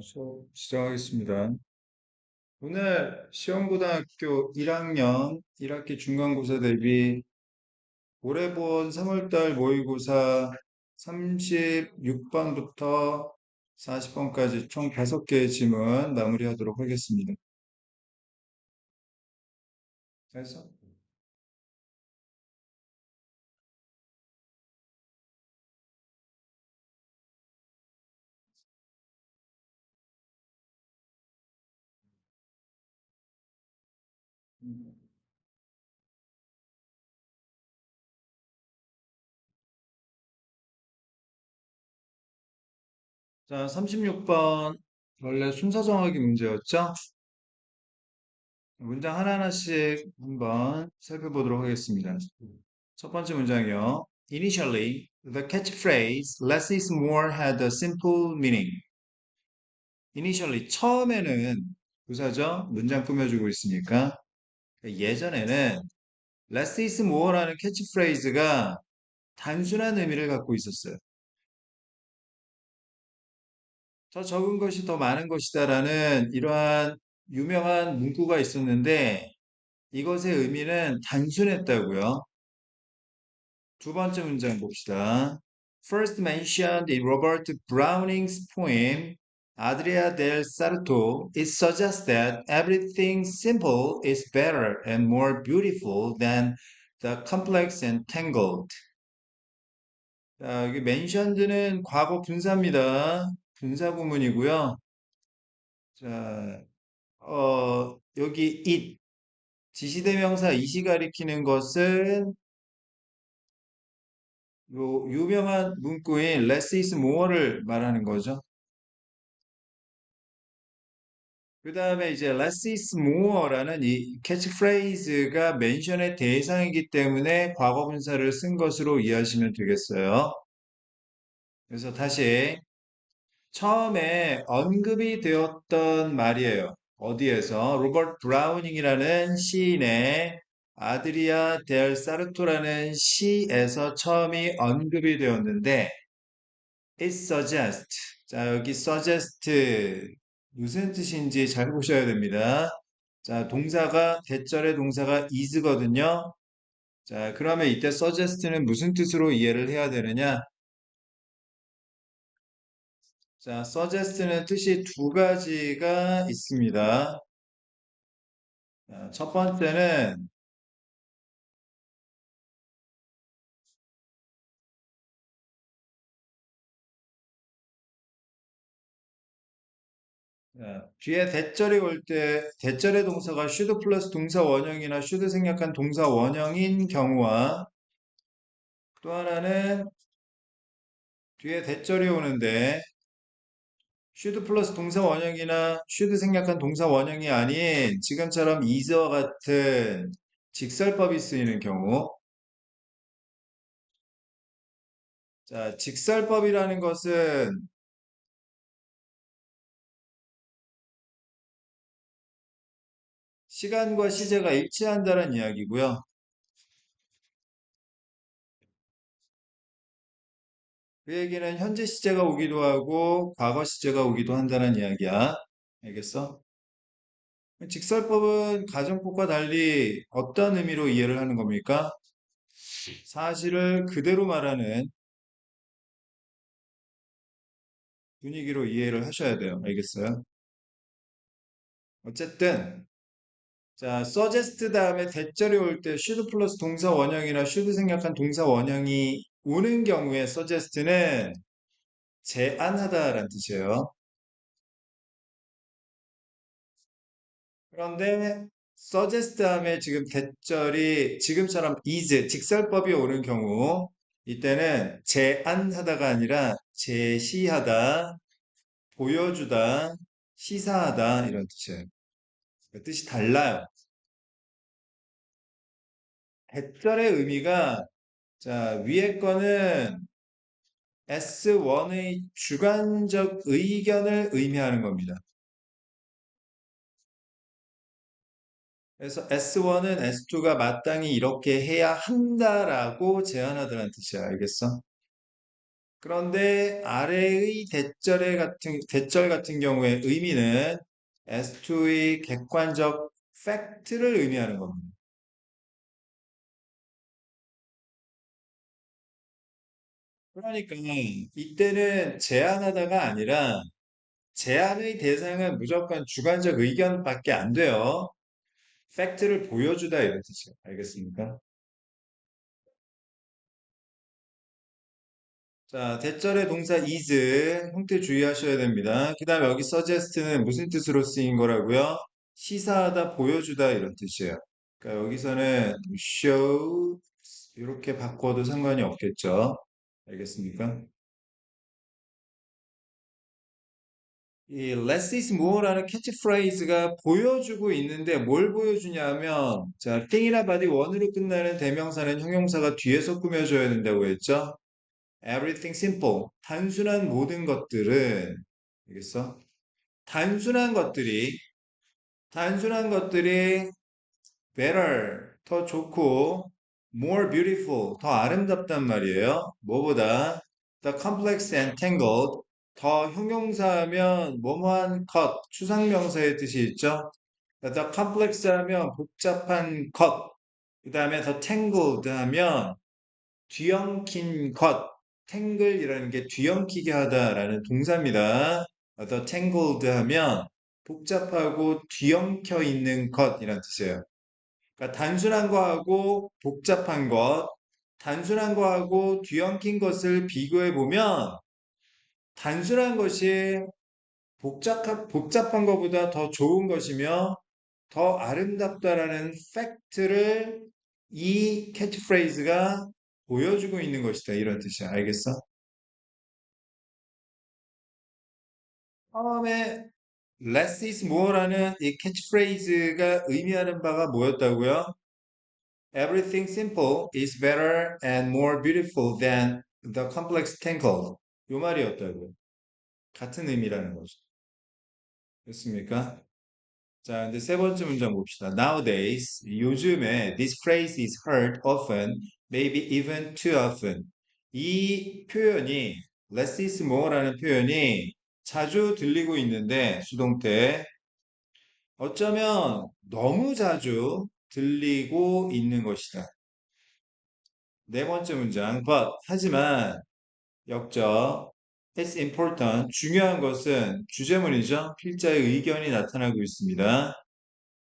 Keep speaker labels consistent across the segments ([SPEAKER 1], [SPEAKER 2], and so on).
[SPEAKER 1] 수업 시작하겠습니다. 오늘 시험고등학교 1학년 1학기 중간고사 대비 올해 본 3월달 모의고사 36번부터 40번까지 총 5개의 질문 마무리하도록 하겠습니다. 그래서 자, 36번 원래 순서 정하기 문제였죠? 문장 하나하나씩 한번 살펴보도록 하겠습니다. 첫 번째 문장이요. Initially, the catchphrase less is more had a simple meaning. Initially, 처음에는 부사죠. 문장 꾸며주고 있으니까. 예전에는 less is more라는 캐치프레이즈가 단순한 의미를 갖고 있었어요. 더 적은 것이 더 많은 것이다라는 이러한 유명한 문구가 있었는데 이것의 의미는 단순했다고요. 두 번째 문장 봅시다. First mentioned in Robert Browning's poem Adria del Sarto, it suggests that everything simple is better and more beautiful than the complex and tangled. 자, 여기 mentioned는 과거 분사입니다. 분사 구문이고요. 자, 여기 it, 지시대명사 it이 가리키는 것은 요 유명한 문구인 less is more를 말하는 거죠. 그 다음에 이제 less is more라는 이 캐치프레이즈가 멘션의 대상이기 때문에 과거 분사를 쓴 것으로 이해하시면 되겠어요. 그래서 다시 처음에 언급이 되었던 말이에요. 어디에서? 로버트 브라우닝이라는 시인의 아드리아 델 사르토라는 시에서 처음이 언급이 되었는데 it suggests. 자, 여기 suggest 무슨 뜻인지 잘 보셔야 됩니다. 자, 동사가 대절의 동사가 is거든요. 자, 그러면 이때 suggest는 무슨 뜻으로 이해를 해야 되느냐? 자, suggest는 뜻이 두 가지가 있습니다. 자, 첫 번째는 뒤에 대절이 올 때 대절의 동사가 should 플러스 동사 원형이나 should 생략한 동사 원형인 경우와 또 하나는 뒤에 대절이 오는데 should 플러스 동사 원형이나 should 생략한 동사 원형이 아닌 지금처럼 is와 같은 직설법이 쓰이는 경우. 자, 직설법이라는 것은 시간과 시제가 일치한다는 이야기고요. 그 얘기는 현재 시제가 오기도 하고 과거 시제가 오기도 한다는 이야기야. 알겠어? 직설법은 가정법과 달리 어떤 의미로 이해를 하는 겁니까? 사실을 그대로 말하는 분위기로 이해를 하셔야 돼요. 알겠어요? 어쨌든 자, suggest 다음에 대절이 올 때 should 플러스 동사 원형이나 should 생략한 동사 원형이 오는 경우에 suggest는 제안하다라는 뜻이에요. 그런데 suggest 다음에 지금 대절이 지금처럼 is, 직설법이 오는 경우 이때는 제안하다가 아니라 제시하다, 보여주다, 시사하다 이런 뜻이에요. 그 뜻이 달라요. 대절의 의미가 자, 위에 거는 S1의 주관적 의견을 의미하는 겁니다. 그래서 S1은 S2가 마땅히 이렇게 해야 한다라고 제안하다는 뜻이야. 알겠어? 그런데 아래의 대절 같은 경우에 의미는 S2의 객관적 팩트를 의미하는 겁니다. 그러니까 이때는 제안하다가 아니라 제안의 대상은 무조건 주관적 의견밖에 안 돼요. 팩트를 보여주다 이런 뜻이에요. 알겠습니까? 자, 대절의 동사 is 형태 주의하셔야 됩니다. 그 다음에 여기 suggest는 무슨 뜻으로 쓰인 거라고요? 시사하다, 보여주다 이런 뜻이에요. 그러니까 여기서는 show 이렇게 바꿔도 상관이 없겠죠. 알겠습니까? 이 less is more라는 캐치프레이즈가 보여주고 있는데 뭘 보여주냐면 자, thing이나 body 원으로 끝나는 대명사는 형용사가 뒤에서 꾸며줘야 된다고 했죠. Everything simple. 단순한 모든 것들은 알겠어? 단순한 것들이 단순한 것들이 better 더 좋고 more beautiful 더 아름답단 말이에요. 뭐보다 the complex and tangled 더 형용사하면 뭐뭐한 것 추상명사의 뜻이 있죠. the complex 하면 복잡한 것 그 다음에 the tangled 하면 뒤엉킨 것 tangle이라는 게 뒤엉키게 하다라는 동사입니다. the tangled 하면 복잡하고 뒤엉켜 있는 것이란 뜻이에요. 그러니까 단순한 거하고 복잡한 것, 단순한 거하고 뒤엉킨 것을 비교해 보면 단순한 것이 복잡한 것보다 더 좋은 것이며 더 아름답다라는 팩트를 이 캐치프레이즈가 보여주고 있는 것이다. 이런 뜻이야. 알겠어? 처음에 less is more라는 이 캐치프레이즈가 의미하는 바가 뭐였다고요? Everything simple is better and more beautiful than the complex tangle. 요 말이었다고요. 같은 의미라는 거죠. 됐습니까? 자, 이제 세 번째 문장 봅시다. Nowadays, 요즘에 this phrase is heard often, maybe even too often. 이 표현이 less is more라는 표현이 자주 들리고 있는데 수동 태 어쩌면 너무 자주 들리고 있는 것이다. 네 번째 문장, but 하지만 역적 It's important. 중요한 것은 주제문이죠. 필자의 의견이 나타나고 있습니다.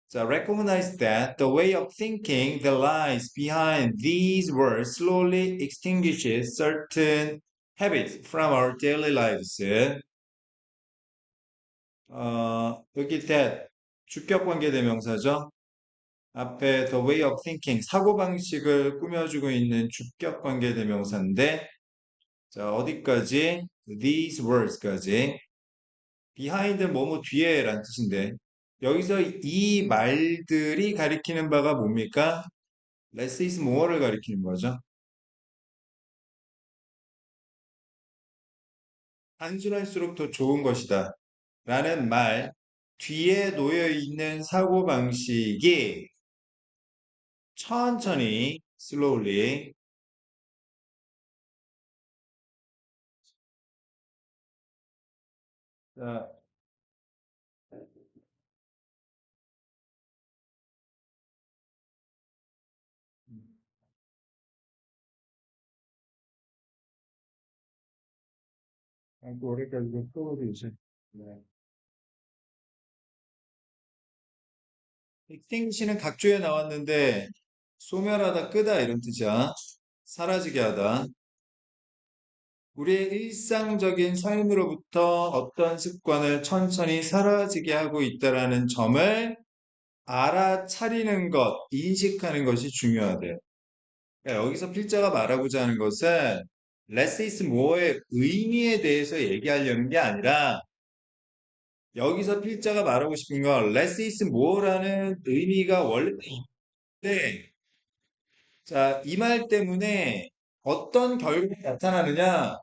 [SPEAKER 1] 자, recognize that the way of thinking that lies behind these words slowly extinguishes certain habits from our daily lives. 여기 that 주격관계 대명사죠. 앞에 the way of thinking 사고방식을 꾸며주고 있는 주격관계 대명사인데 자, 어디까지? these words까지. behind 뭐뭐 뒤에란 뜻인데 여기서 이 말들이 가리키는 바가 뭡니까? less is more를 가리키는 거죠. 단순할수록 더 좋은 것이다. 라는 말 뒤에 놓여 있는 사고방식이 천천히 slowly 자, 오래까지 떠오르죠. 네. extinguish는 각주에 나왔는데 소멸하다, 끄다 이런 뜻이야. 사라지게 하다. 우리의 일상적인 삶으로부터 어떤 습관을 천천히 사라지게 하고 있다라는 점을 알아차리는 것, 인식하는 것이 중요하대요. 그러니까 여기서 필자가 말하고자 하는 것은 less is more의 의미에 대해서 얘기하려는 게 아니라 여기서 필자가 말하고 싶은 건 less is more라는 의미가 원래 있는데 자, 이 말 때문에 어떤 결과가 나타나느냐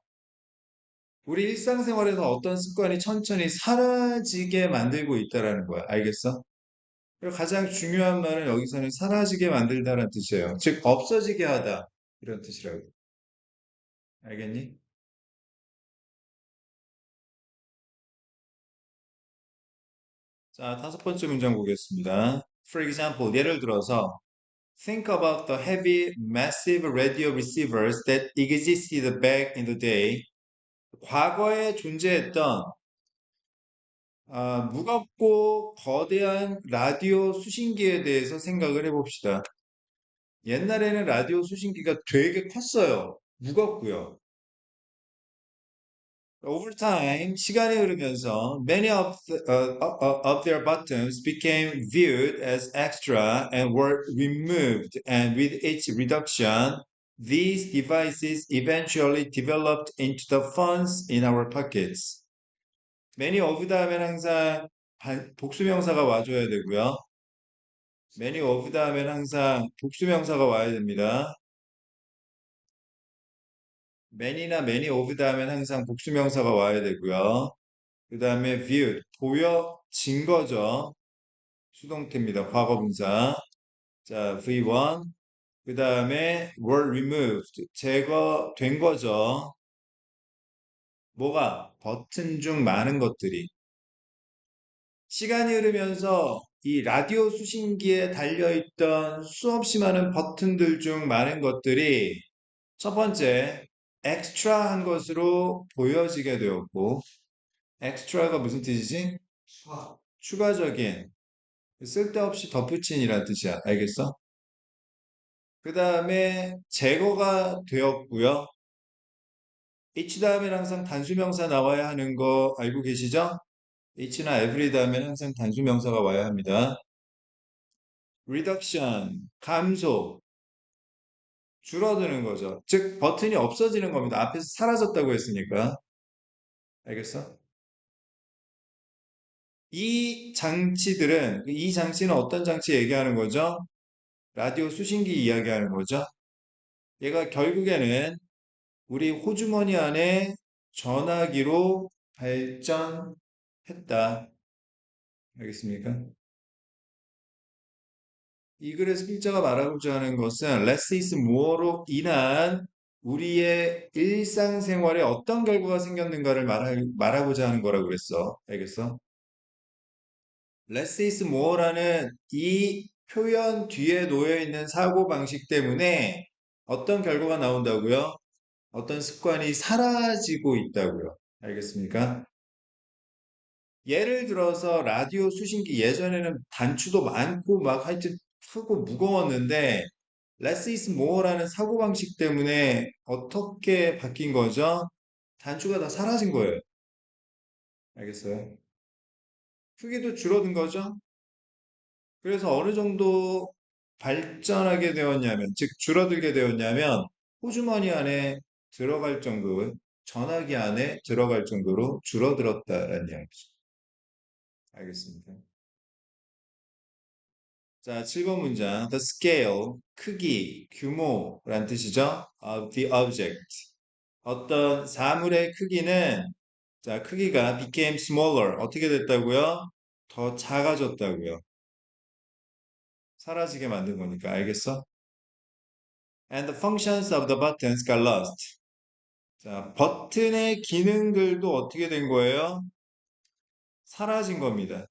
[SPEAKER 1] 우리 일상생활에서 어떤 습관이 천천히 사라지게 만들고 있다라는 거야. 알겠어? 그리고 가장 중요한 말은 여기서는 사라지게 만들다라는 뜻이에요. 즉, 없어지게 하다. 이런 뜻이라고. 알겠니? 자, 다섯 번째 문장 보겠습니다. For example, 예를 들어서 Think about the heavy, massive radio receivers that existed back in the day. 과거에 존재했던 무겁고 거대한 라디오 수신기에 대해서 생각을 해봅시다. 옛날에는 라디오 수신기가 되게 컸어요. 무겁고요. Over time, 시간이 흐르면서 many of their buttons became viewed as extra and were removed. And with each reduction, these devices eventually developed into the phones in our pockets. many of 다음엔 항상 복수명사가 와줘야 되고요. many of 다음엔 항상 복수명사가 와야 됩니다. many나 many of 다음엔 항상 복수명사가 와야 되고요. 그 다음에 viewed, 보여진 거죠. 수동태입니다. 과거분사. 자, V1. 그 다음에 were removed, 제거된 거죠. 뭐가? 버튼 중 많은 것들이. 시간이 흐르면서 이 라디오 수신기에 달려있던 수없이 많은 버튼들 중 많은 것들이 첫 번째, 엑스트라한 것으로 보여지게 되었고, 엑스트라가 무슨 뜻이지? 추가적인, 쓸데없이 덧붙인이라는 뜻이야. 알겠어? 그 다음에 제거가 되었고요. H 다음에는 항상 단수명사 나와야 하는 거 알고 계시죠? H나 every 다음에는 항상 단수명사가 와야 합니다. reduction, 감소, 줄어드는 거죠. 즉, 버튼이 없어지는 겁니다. 앞에서 사라졌다고 했으니까. 알겠어? 이 장치는 어떤 장치 얘기하는 거죠? 라디오 수신기 이야기하는 거죠. 얘가 결국에는 우리 호주머니 안에 전화기로 발전했다. 알겠습니까? 이 글에서 필자가 말하고자 하는 것은 less is more로 인한 우리의 일상생활에 어떤 결과가 생겼는가를 말하고자 하는 거라고 그랬어. 알겠어? less is more라는 이 표현 뒤에 놓여 있는 사고방식 때문에 어떤 결과가 나온다고요? 어떤 습관이 사라지고 있다고요. 알겠습니까? 예를 들어서 라디오 수신기 예전에는 단추도 많고 막 하여튼 크고 무거웠는데 less is more라는 사고방식 때문에 어떻게 바뀐 거죠? 단추가 다 사라진 거예요. 알겠어요? 크기도 줄어든 거죠? 그래서 어느 정도 발전하게 되었냐면, 즉 줄어들게 되었냐면 호주머니 안에 들어갈 정도, 전화기 안에 들어갈 정도로 줄어들었다는 이야기죠. 알겠습니다. 자, 7번 문장. The scale, 크기, 규모란 뜻이죠. Of the object. 어떤 사물의 크기는, 자, 크기가 became smaller. 어떻게 됐다고요? 더 작아졌다고요. 사라지게 만든 거니까. 알겠어? And the functions of the buttons got lost. 자, 버튼의 기능들도 어떻게 된 거예요? 사라진 겁니다.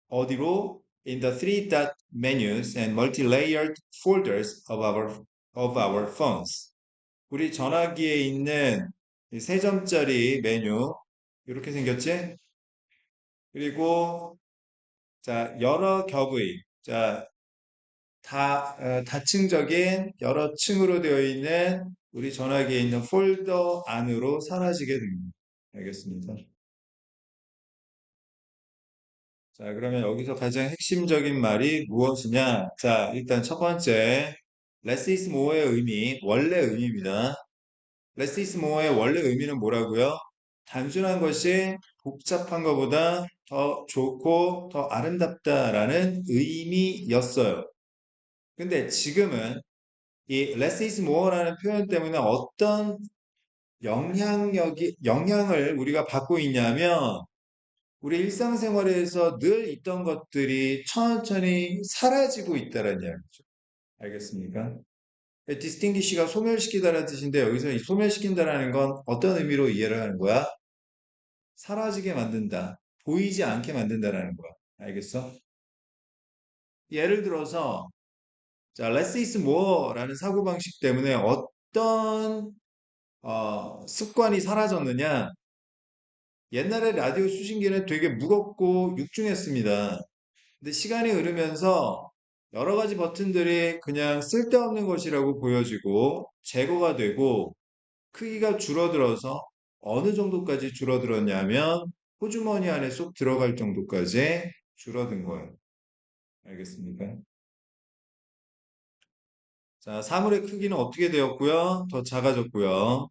[SPEAKER 1] 어디로? In the three dot menus and multi-layered folders of our phones. 우리 전화기에 있는 이세 점짜리 메뉴 이렇게 생겼지? 그리고 자 여러 겹의 자 다층적인 여러 층으로 되어 있는 우리 전화기에 있는 폴더 안으로 사라지게 됩니다. 알겠습니다. 자, 그러면 여기서 가장 핵심적인 말이 무엇이냐? 자, 일단 첫 번째, less is more의 의미, 원래 의미입니다. less is more의 원래 의미는 뭐라고요? 단순한 것이 복잡한 것보다 더 좋고 더 아름답다라는 의미였어요. 근데 지금은 이 less is more라는 표현 때문에 어떤 영향을 우리가 받고 있냐면 우리 일상생활에서 늘 있던 것들이 천천히 사라지고 있다는 이야기죠. 알겠습니까? distinguish가 소멸시키다라는 뜻인데 여기서 이 소멸시킨다라는 건 어떤 의미로 이해를 하는 거야? 사라지게 만든다, 보이지 않게 만든다라는 거야. 알겠어? 예를 들어서 자, less is more라는 사고방식 때문에 어떤 습관이 사라졌느냐? 옛날에 라디오 수신기는 되게 무겁고 육중했습니다. 근데 시간이 흐르면서 여러 가지 버튼들이 그냥 쓸데없는 것이라고 보여지고 제거가 되고 크기가 줄어들어서 어느 정도까지 줄어들었냐면 호주머니 안에 쏙 들어갈 정도까지 줄어든 거예요. 알겠습니까? 자, 사물의 크기는 어떻게 되었고요? 더 작아졌고요.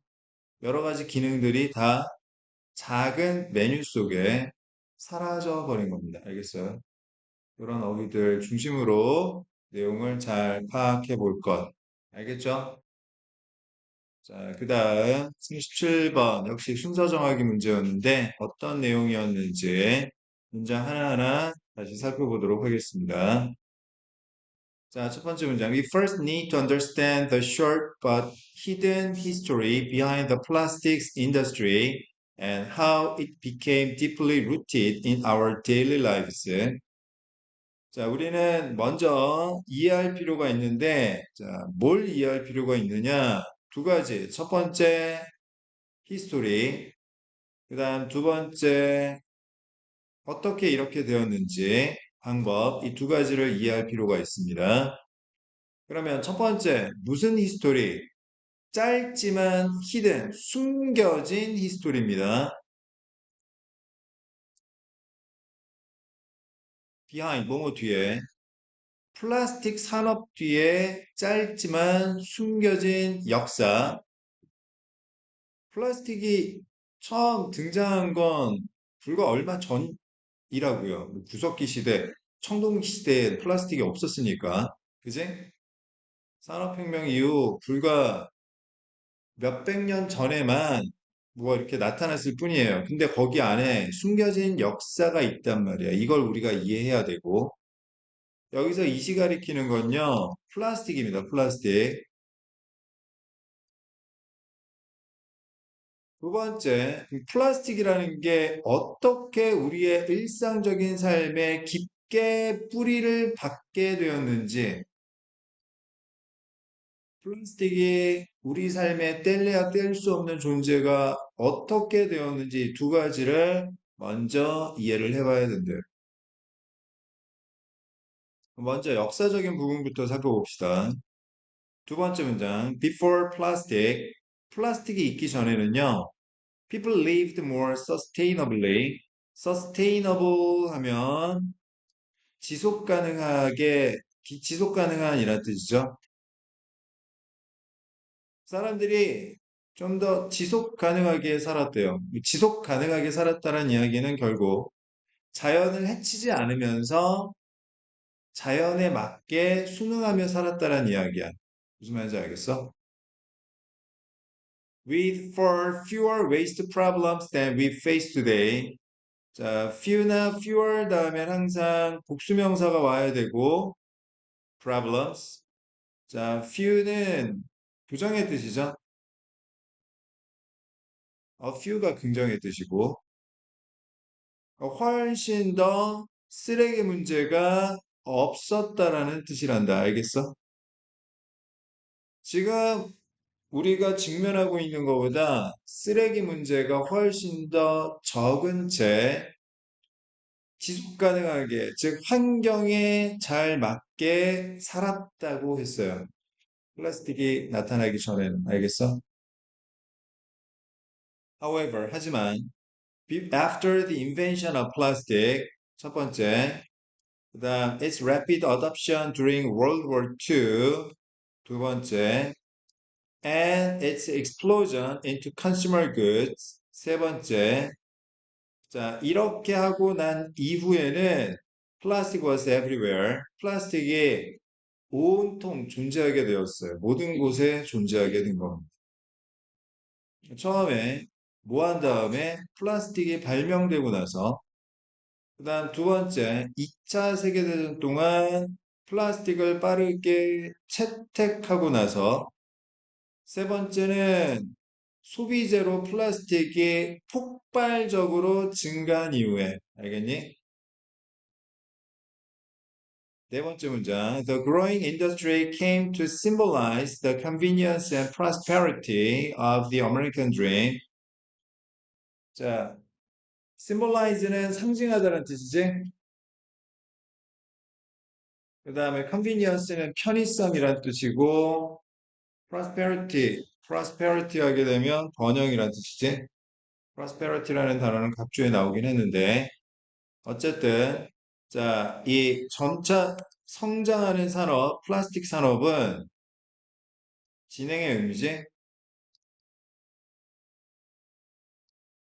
[SPEAKER 1] 여러 가지 기능들이 다 작은 메뉴 속에 사라져 버린 겁니다. 알겠어요? 이런 어휘들 중심으로 내용을 잘 파악해 볼 것. 알겠죠? 자, 그 다음 17번 역시 순서 정하기 문제였는데 어떤 내용이었는지 문장 하나하나 다시 살펴보도록 하겠습니다. 자, 첫 번째 문장. We first need to understand the short but hidden history behind the plastics industry and how it became deeply rooted in our daily lives. 자, 우리는 먼저 이해할 필요가 있는데, 자, 뭘 이해할 필요가 있느냐? 두 가지. 첫 번째, 히스토리. 그 다음 두 번째, 어떻게 이렇게 되었는지 방법. 이 두 가지를 이해할 필요가 있습니다. 그러면 첫 번째, 무슨 히스토리? 짧지만 히든, 숨겨진 히스토리입니다. behind, 뭐뭐 뒤에. 플라스틱 산업 뒤에 짧지만 숨겨진 역사. 플라스틱이 처음 등장한 건 불과 얼마 전이라고요. 구석기 시대, 청동기 시대에 플라스틱이 없었으니까. 그지? 산업혁명 이후 불과 몇백 년 전에만 뭐가 이렇게 나타났을 뿐이에요. 근데 거기 안에 숨겨진 역사가 있단 말이야. 이걸 우리가 이해해야 되고. 여기서 이시 가리키는 건요, 플라스틱입니다. 플라스틱. 두 번째, 이 플라스틱이라는 게 어떻게 우리의 일상적인 삶에 깊게 뿌리를 박게 되었는지, 플라스틱이 우리 삶에 뗄래야 뗄 수 없는 존재가 어떻게 되었는지 두 가지를 먼저 이해를 해봐야 된대요. 먼저 역사적인 부분부터 살펴봅시다. 두 번째 문장, before plastic, 플라스틱이 있기 전에는요, people lived more sustainably. sustainable 하면 지속 가능하게, 지속 가능한이라는 뜻이죠. 사람들이 좀 더 지속 가능하게 살았대요. 지속 가능하게 살았다는 이야기는 결국 자연을 해치지 않으면서 자연에 맞게 순응하며 살았다는 이야기야. 무슨 말인지 알겠어? With far fewer waste problems than we face today. 자, few나 fewer 다음엔 항상 복수명사가 와야 되고 problems. 자, few는 부정의 뜻이죠. A few가 긍정의 뜻이고 훨씬 더 쓰레기 문제가 없었다라는 뜻이란다. 알겠어? 지금 우리가 직면하고 있는 것보다 쓰레기 문제가 훨씬 더 적은 채 지속 가능하게, 즉 환경에 잘 맞게 살았다고 했어요. 플라스틱이 나타나기 전에는. 알겠어? However, 하지만 after the invention of plastic, 첫 번째, 그다음 its rapid adoption during World War II, 두 번째, and its explosion into consumer goods, 세 번째. 자, 이렇게 하고 난 이후에는 plastic was everywhere. 플라스틱이 온통 존재하게 되었어요. 모든 곳에 존재하게 된 겁니다. 처음에 뭐 한 다음에 플라스틱이 발명되고 나서 그다음 두 번째 2차 세계대전 동안 플라스틱을 빠르게 채택하고 나서 세 번째는 소비재로 플라스틱이 폭발적으로 증가한 이후에, 알겠니? 네 번째 문장. The growing industry came to symbolize the convenience and prosperity of the American dream. 자, symbolize는 상징하다는 뜻이지? 그 다음에 convenience는 편의성이란 뜻이고, prosperity 하게 되면 번영이란 뜻이지? prosperity라는 단어는 각주에 나오긴 했는데, 어쨌든, 자, 이 점차 성장하는 산업, 플라스틱 산업은 진행의 의미지?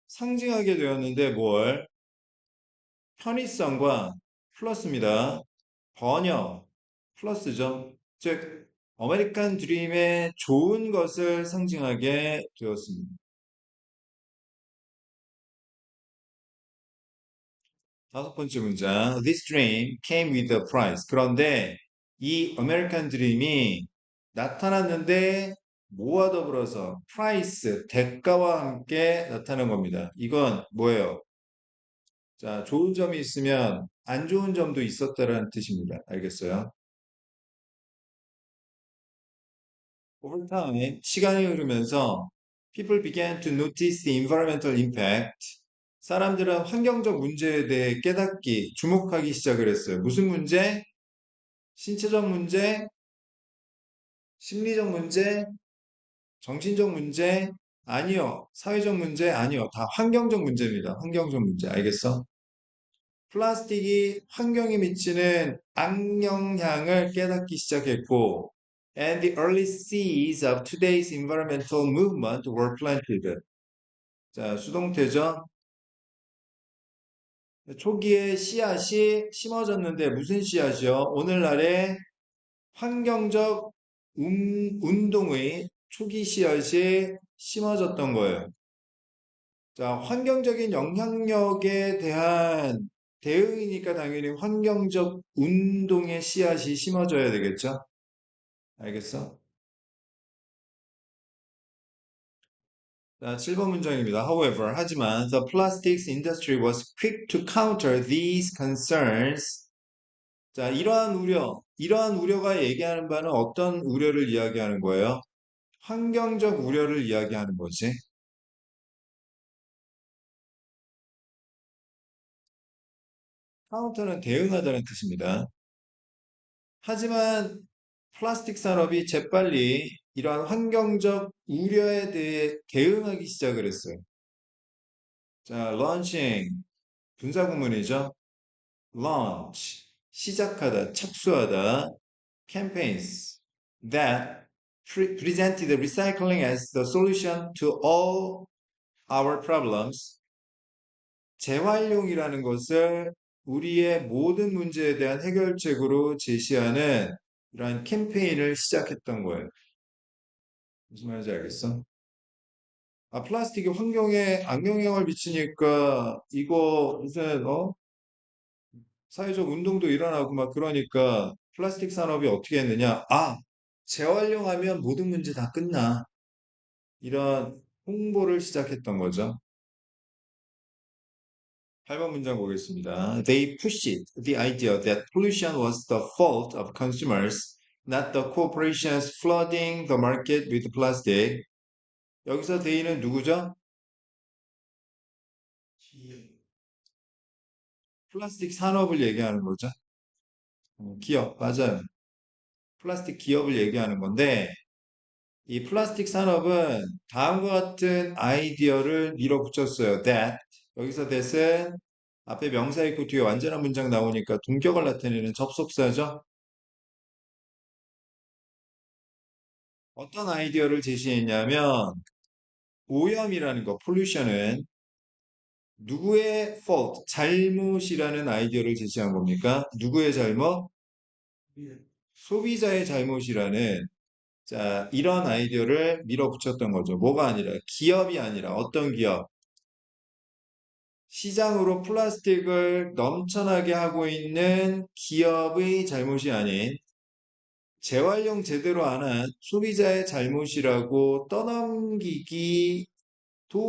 [SPEAKER 1] 상징하게 되었는데 뭘? 편의성과 플러스입니다. 번영, 플러스죠. 즉, 아메리칸 드림의 좋은 것을 상징하게 되었습니다. 다섯 번째 문장. This dream came with a price. 그런데 이 아메리칸 드림이 나타났는데 뭐와 더불어서 price, 대가와 함께 나타난 겁니다. 이건 뭐예요? 자, 좋은 점이 있으면 안 좋은 점도 있었다라는 뜻입니다. 알겠어요? Over time, 시간이 흐르면서 people began to notice the environmental impact. 사람들은 환경적 문제에 대해 깨닫기, 주목하기 시작을 했어요. 무슨 문제? 신체적 문제, 심리적 문제, 정신적 문제? 아니요. 사회적 문제? 아니요. 다 환경적 문제입니다. 환경적 문제. 알겠어? 플라스틱이 환경에 미치는 악영향을 깨닫기 시작했고, and the early seeds of today's environmental movement were planted. 자, 수동태죠. 초기에 씨앗이 심어졌는데 무슨 씨앗이요? 오늘날의 환경적 운동의 초기 씨앗이 심어졌던 거예요. 자, 환경적인 영향력에 대한 대응이니까 당연히 환경적 운동의 씨앗이 심어져야 되겠죠? 알겠어? 자, 7번 문장입니다. However, 하지만 the plastics industry was quick to counter these concerns. 자, 이러한 우려가 얘기하는 바는 어떤 우려를 이야기하는 거예요? 환경적 우려를 이야기하는 거지. 카운터는 대응하다는 뜻입니다. 하지만 플라스틱 산업이 재빨리 이러한 환경적 우려에 대해 대응하기 시작을 했어요. 자, launching, 분사구문이죠. launch, 시작하다, 착수하다, campaigns that presented recycling as the solution to all our problems. 재활용이라는 것을 우리의 모든 문제에 대한 해결책으로 제시하는 이러한 캠페인을 시작했던 거예요. 무슨 말인지 알겠어? 아, 플라스틱이 환경에 악영향을 미치니까 이거 무슨 사회적 운동도 일어나고 막 그러니까 플라스틱 산업이 어떻게 했느냐? 아, 재활용하면 모든 문제 다 끝나. 이런 홍보를 시작했던 거죠. 8번 문장 보겠습니다. They pushed the idea that pollution was the fault of consumers, not the corporations flooding the market with plastic. 여기서 they는 누구죠? 플라스틱 산업을 얘기하는 거죠. 기업, 맞아요. 플라스틱 기업을 얘기하는 건데, 이 플라스틱 산업은 다음과 같은 아이디어를 밀어붙였어요. That. 여기서 that은 앞에 명사 있고 뒤에 완전한 문장 나오니까 동격을 나타내는 접속사죠. 어떤 아이디어를 제시했냐면, 오염이라는 거, pollution은 누구의 fault, 잘못이라는 아이디어를 제시한 겁니까? 누구의 잘못? 소비자의 잘못이라는 자, 이런 아이디어를 밀어붙였던 거죠. 뭐가 아니라 기업이 아니라 어떤 기업? 시장으로 플라스틱을 넘쳐나게 하고 있는 기업의 잘못이 아닌 재활용 제대로 안 한 소비자의 잘못이라고 떠넘기기도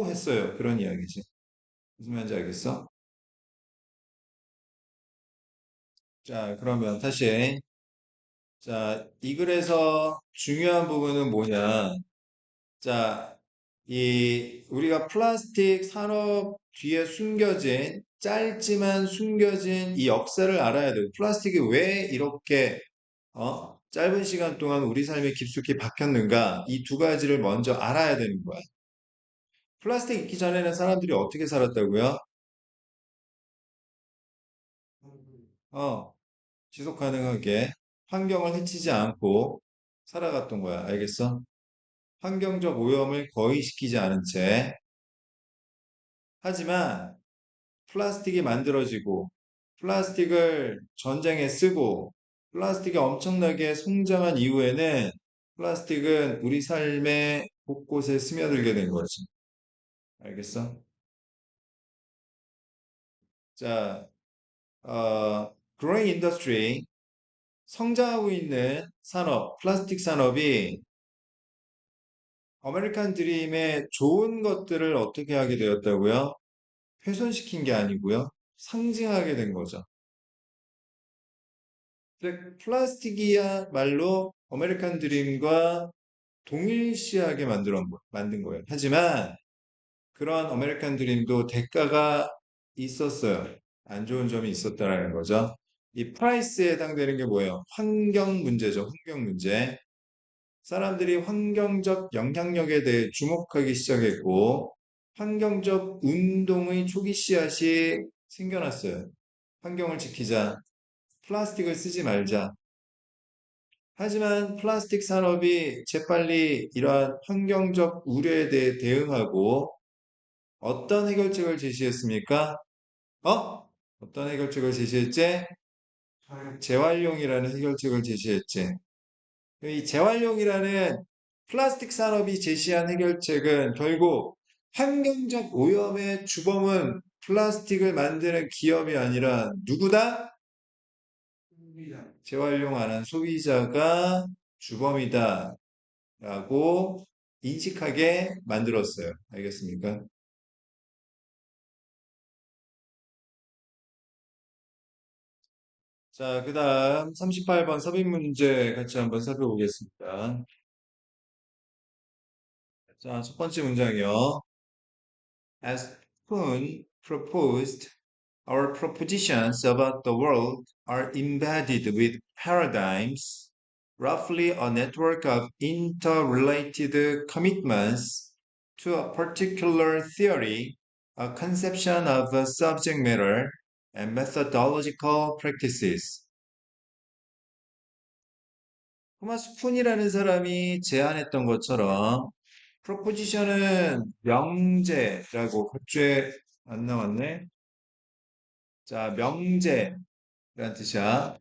[SPEAKER 1] 했어요. 그런 이야기지. 무슨 말인지 알겠어? 자, 그러면 다시. 자, 이 글에서 중요한 부분은 뭐냐? 자, 우리가 플라스틱 산업 뒤에 숨겨진, 짧지만 숨겨진 이 역사를 알아야 돼요. 플라스틱이 왜 이렇게, 짧은 시간 동안 우리 삶에 깊숙이 박혔는가? 이 두 가지를 먼저 알아야 되는 거야. 플라스틱 있기 전에는 사람들이 어떻게 살았다고요? 어, 지속 가능하게 환경을 해치지 않고 살아갔던 거야. 알겠어? 환경적 오염을 거의 시키지 않은 채. 하지만 플라스틱이 만들어지고 플라스틱을 전쟁에 쓰고 플라스틱이 엄청나게 성장한 이후에는 플라스틱은 우리 삶의 곳곳에 스며들게 된 거지. 알겠어? 자, growing industry, 성장하고 있는 산업, 플라스틱 산업이 아메리칸 드림의 좋은 것들을 어떻게 하게 되었다고요? 훼손시킨 게 아니고요. 상징하게 된 거죠. 플라스틱이야말로 아메리칸 드림과 동일시하게 만든 거예요. 하지만 그런 아메리칸 드림도 대가가 있었어요. 안 좋은 점이 있었다라는 거죠. 이 프라이스에 해당되는 게 뭐예요? 환경 문제죠. 환경 문제. 사람들이 환경적 영향력에 대해 주목하기 시작했고, 환경적 운동의 초기 씨앗이 생겨났어요. 환경을 지키자. 플라스틱을 쓰지 말자. 하지만 플라스틱 산업이 재빨리 이러한 환경적 우려에 대해 대응하고 어떤 해결책을 제시했습니까? 어? 어떤 해결책을 제시했지? 재활용이라는 해결책을 제시했지. 이 재활용이라는 플라스틱 산업이 제시한 해결책은 결국 환경적 오염의 주범은 플라스틱을 만드는 기업이 아니라 누구다? 재활용 안 한 소비자가 주범이다. 라고 인식하게 만들었어요. 알겠습니까? 자, 그 다음 38번 섭입 문제 같이 한번 살펴보겠습니다. 자, 첫 번째 문장이요. As Kuhn proposed, our propositions about the world are embedded with paradigms, roughly a network of interrelated commitments to a particular theory, a conception of a subject matter, and methodological practices. 토마스 쿤이라는 사람이 제안했던 것처럼 proposition은 명제라고 갑자기 안 나왔네. 자, 명제라는 뜻이야.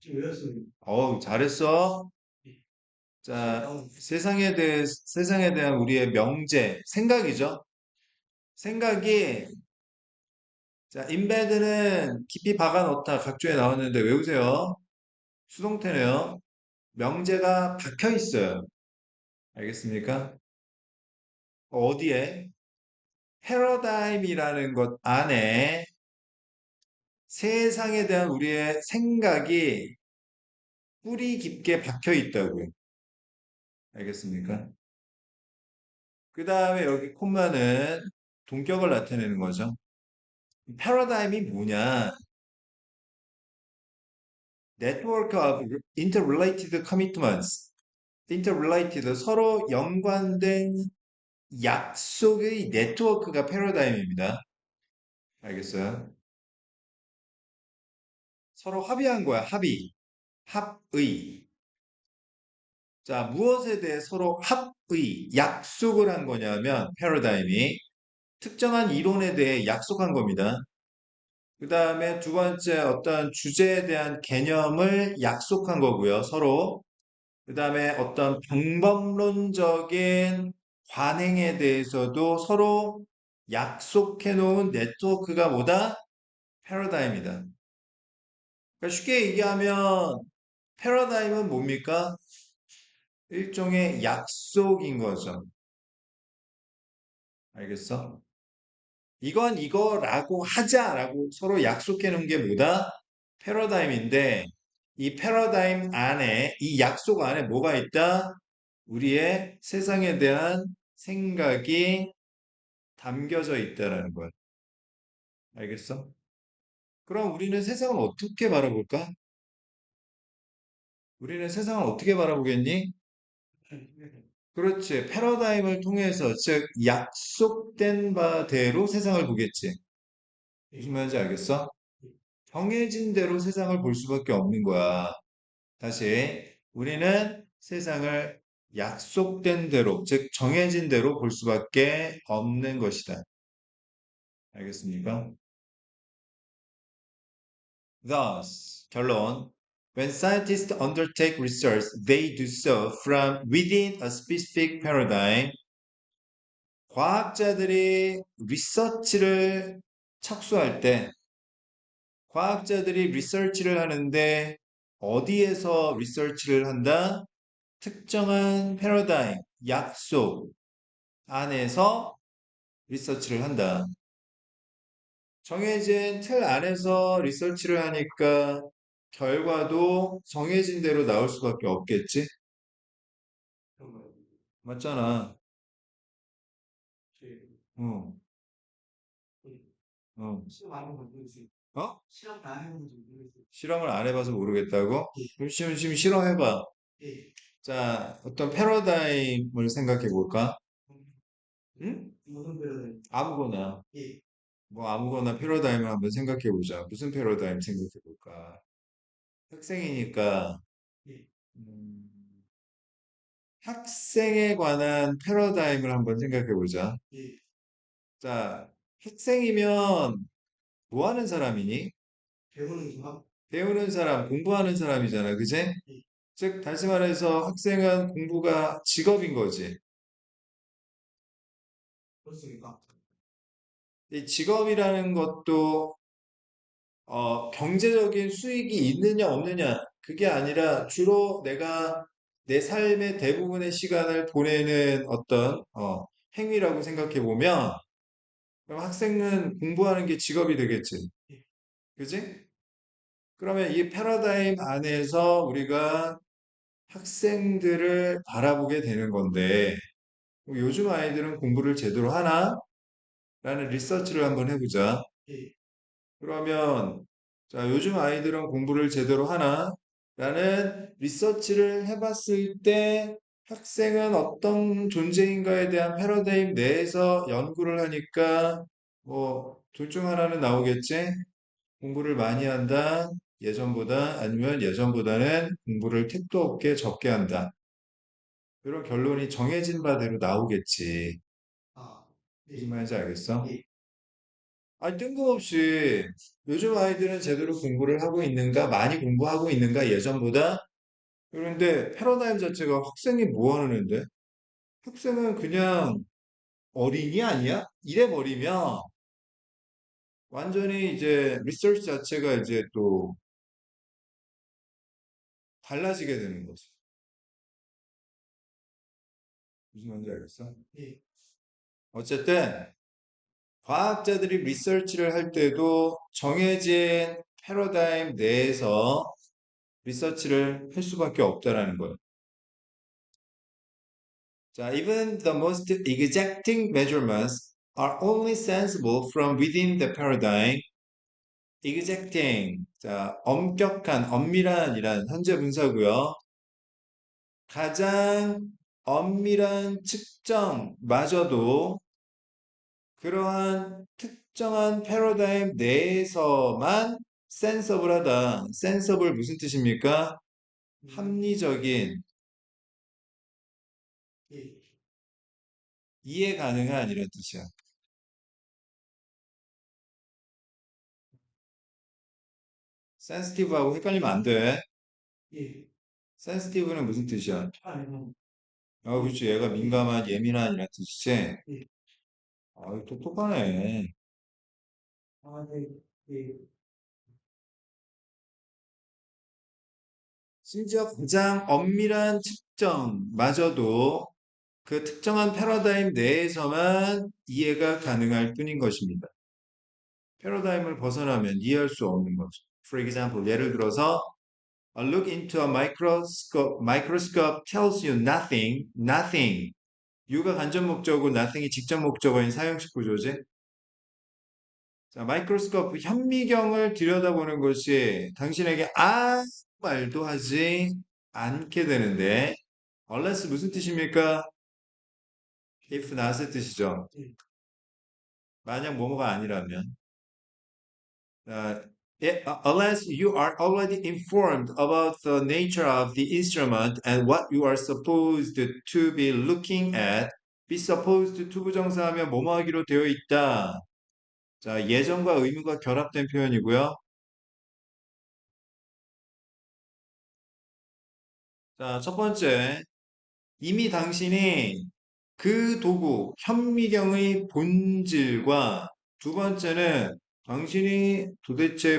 [SPEAKER 1] 어우, 잘했어. 자, 세상에 대한 우리의 명제, 생각이죠. 생각이, 자, embed는 깊이 박아 넣다 각주에 나왔는데 외우세요. 수동태네요. 명제가 박혀 있어요. 알겠습니까? 어디에? 패러다임이라는 것 안에 세상에 대한 우리의 생각이 뿌리 깊게 박혀 있다고요. 알겠습니까? 그 다음에 여기 콤마는 동격을 나타내는 거죠. 패러다임이 뭐냐? Network of interrelated commitments. interrelated, 서로 연관된 약속의 네트워크가 패러다임입니다. 알겠어요? 서로 합의한 거야, 합의. 합의. 자, 무엇에 대해 서로 합의, 약속을 한 거냐면, 패러다임이 특정한 이론에 대해 약속한 겁니다. 그 다음에 두 번째 어떤 주제에 대한 개념을 약속한 거고요, 서로. 그 다음에 어떤 방법론적인 관행에 대해서도 서로 약속해 놓은 네트워크가 뭐다? 패러다임이다. 그러니까 쉽게 얘기하면 패러다임은 뭡니까? 일종의 약속인 거죠. 알겠어? 이건 이거라고 하자라고 서로 약속해 놓은 게 뭐다? 패러다임인데 이 패러다임 안에 이 약속 안에 뭐가 있다? 우리의 세상에 대한 생각이 담겨져 있다라는 거야. 알겠어? 그럼 우리는 세상을 어떻게 바라볼까? 우리는 세상을 어떻게 바라보겠니? 그렇지. 패러다임을 통해서, 즉, 약속된 바대로 세상을 보겠지. 무슨 말인지 알겠어? 정해진 대로 세상을 볼 수밖에 없는 거야. 다시, 우리는 세상을 약속된 대로, 즉, 정해진 대로 볼 수밖에 없는 것이다. 알겠습니까? Thus, 결론. When scientists undertake research, they do so from within a specific paradigm. 과학자들이 리서치를 착수할 때, 과학자들이 리서치를 하는데 어디에서 리서치를 한다? 특정한 패러다임, 약속 안에서 리서치를 한다. 정해진 틀 안에서 리서치를 하니까 결과도 정해진 대로 나올 수밖에 없겠지? 맞잖아. 어, 어. 어? 실험을 안 해봐서 모르겠다고? 그럼 지금 실험해봐. 자, 어떤 패러다임을 생각해 볼까? 응? 아무거나. 뭐 아무거나 패러다임을 한번 생각해 보자. 무슨 패러다임 생각해 볼까? 학생이니까 음, 학생에 관한 패러다임을 한번 생각해 보자. 자, 학생이면 뭐 하는 사람이니? 배우는 사람, 공부하는 사람이잖아, 그지? 즉, 다시 말해서 학생은 공부가 직업인 거지. 이 직업이라는 것도 경제적인 수익이 있느냐 없느냐 그게 아니라 주로 내가 내 삶의 대부분의 시간을 보내는 어떤 행위라고 생각해 보면 그럼 학생은 공부하는 게 직업이 되겠지. 그지? 그러면 이 패러다임 안에서 우리가 학생들을 바라보게 되는 건데 요즘 아이들은 공부를 제대로 하나? 라는 리서치를 한번 해보자. 그러면 자, 요즘 아이들은 공부를 제대로 하나? 라는 리서치를 해봤을 때 학생은 어떤 존재인가에 대한 패러다임 내에서 연구를 하니까 뭐 둘 중 하나는 나오겠지? 공부를 많이 한다. 예전보다 아니면 예전보다는 공부를 택도 없게 적게 한다. 이런 결론이 정해진 바대로 나오겠지. 무슨 말인지 알겠어? 아니, 뜬금없이 요즘 아이들은 제대로 공부를 하고 있는가, 많이 공부하고 있는가, 예전보다? 그런데 패러다임 자체가 학생이 뭐 하는 애인데? 학생은 그냥 어린이 아니야? 이래 버리면 완전히 이제 리서치 자체가 이제 또 달라지게 되는 거지. 무슨 말인지 알겠어? 어쨌든 과학자들이 리서치를 할 때도 정해진 패러다임 내에서 리서치를 할 수밖에 없다라는 거예요. 자, even the most exacting measurements are only sensible from within the paradigm. exacting, 자, 엄격한, 엄밀한이란 현재 분사고요. 가장 엄밀한 측정마저도 그러한 특정한 패러다임 내에서만 센서블하다. 센서블 무슨 뜻입니까? 합리적인, 이해 가능한 이런 뜻이야. 센스티브하고 헷갈리면 안 돼. 센스티브는 무슨 뜻이야? 그렇지. 얘가 민감한, 예민한 이런 뜻이지. 똑똑하네. 심지어 가장 엄밀한 측정마저도 그 특정한 패러다임 내에서만 이해가 가능할 뿐인 것입니다. 패러다임을 벗어나면 이해할 수 없는 거죠. For example, 예를 들어서 A look into a microscope tells you nothing, nothing. U가 간접 목적어고 nothing이 직접 목적어인 사형식 구조지. 자, 마이크로스코프 현미경을 들여다보는 것이 당신에게 아무 말도 하지 않게 되는데 unless 무슨 뜻입니까? if not의 뜻이죠. 만약 뭐뭐가 아니라면 자, unless you are already informed about the nature of the instrument and what you are supposed to be looking at, be supposed to 부정사하면 뭐뭐 하기로 되어 있다. 자, 예전과 의무가 결합된 표현이고요. 자, 첫 번째, 이미 당신이 그 도구, 현미경의 본질과 두 번째는 당신이 도대체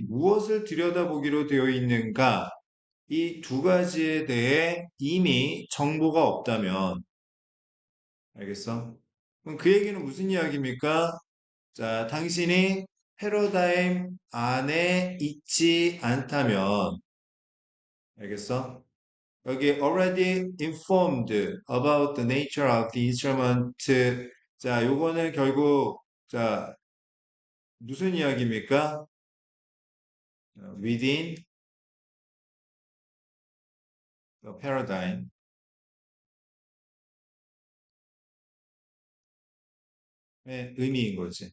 [SPEAKER 1] 무엇을 들여다보기로 되어 있는가, 이 두 가지에 대해 이미 정보가 없다면, 알겠어? 그럼 그 얘기는 무슨 이야기입니까? 자, 당신이 패러다임 안에 있지 않다면, 알겠어? 여기 already informed about the nature of the instrument. 자, 요거는 결국, 자, 무슨 이야기입니까? Within the paradigm. 의 의미인 거지.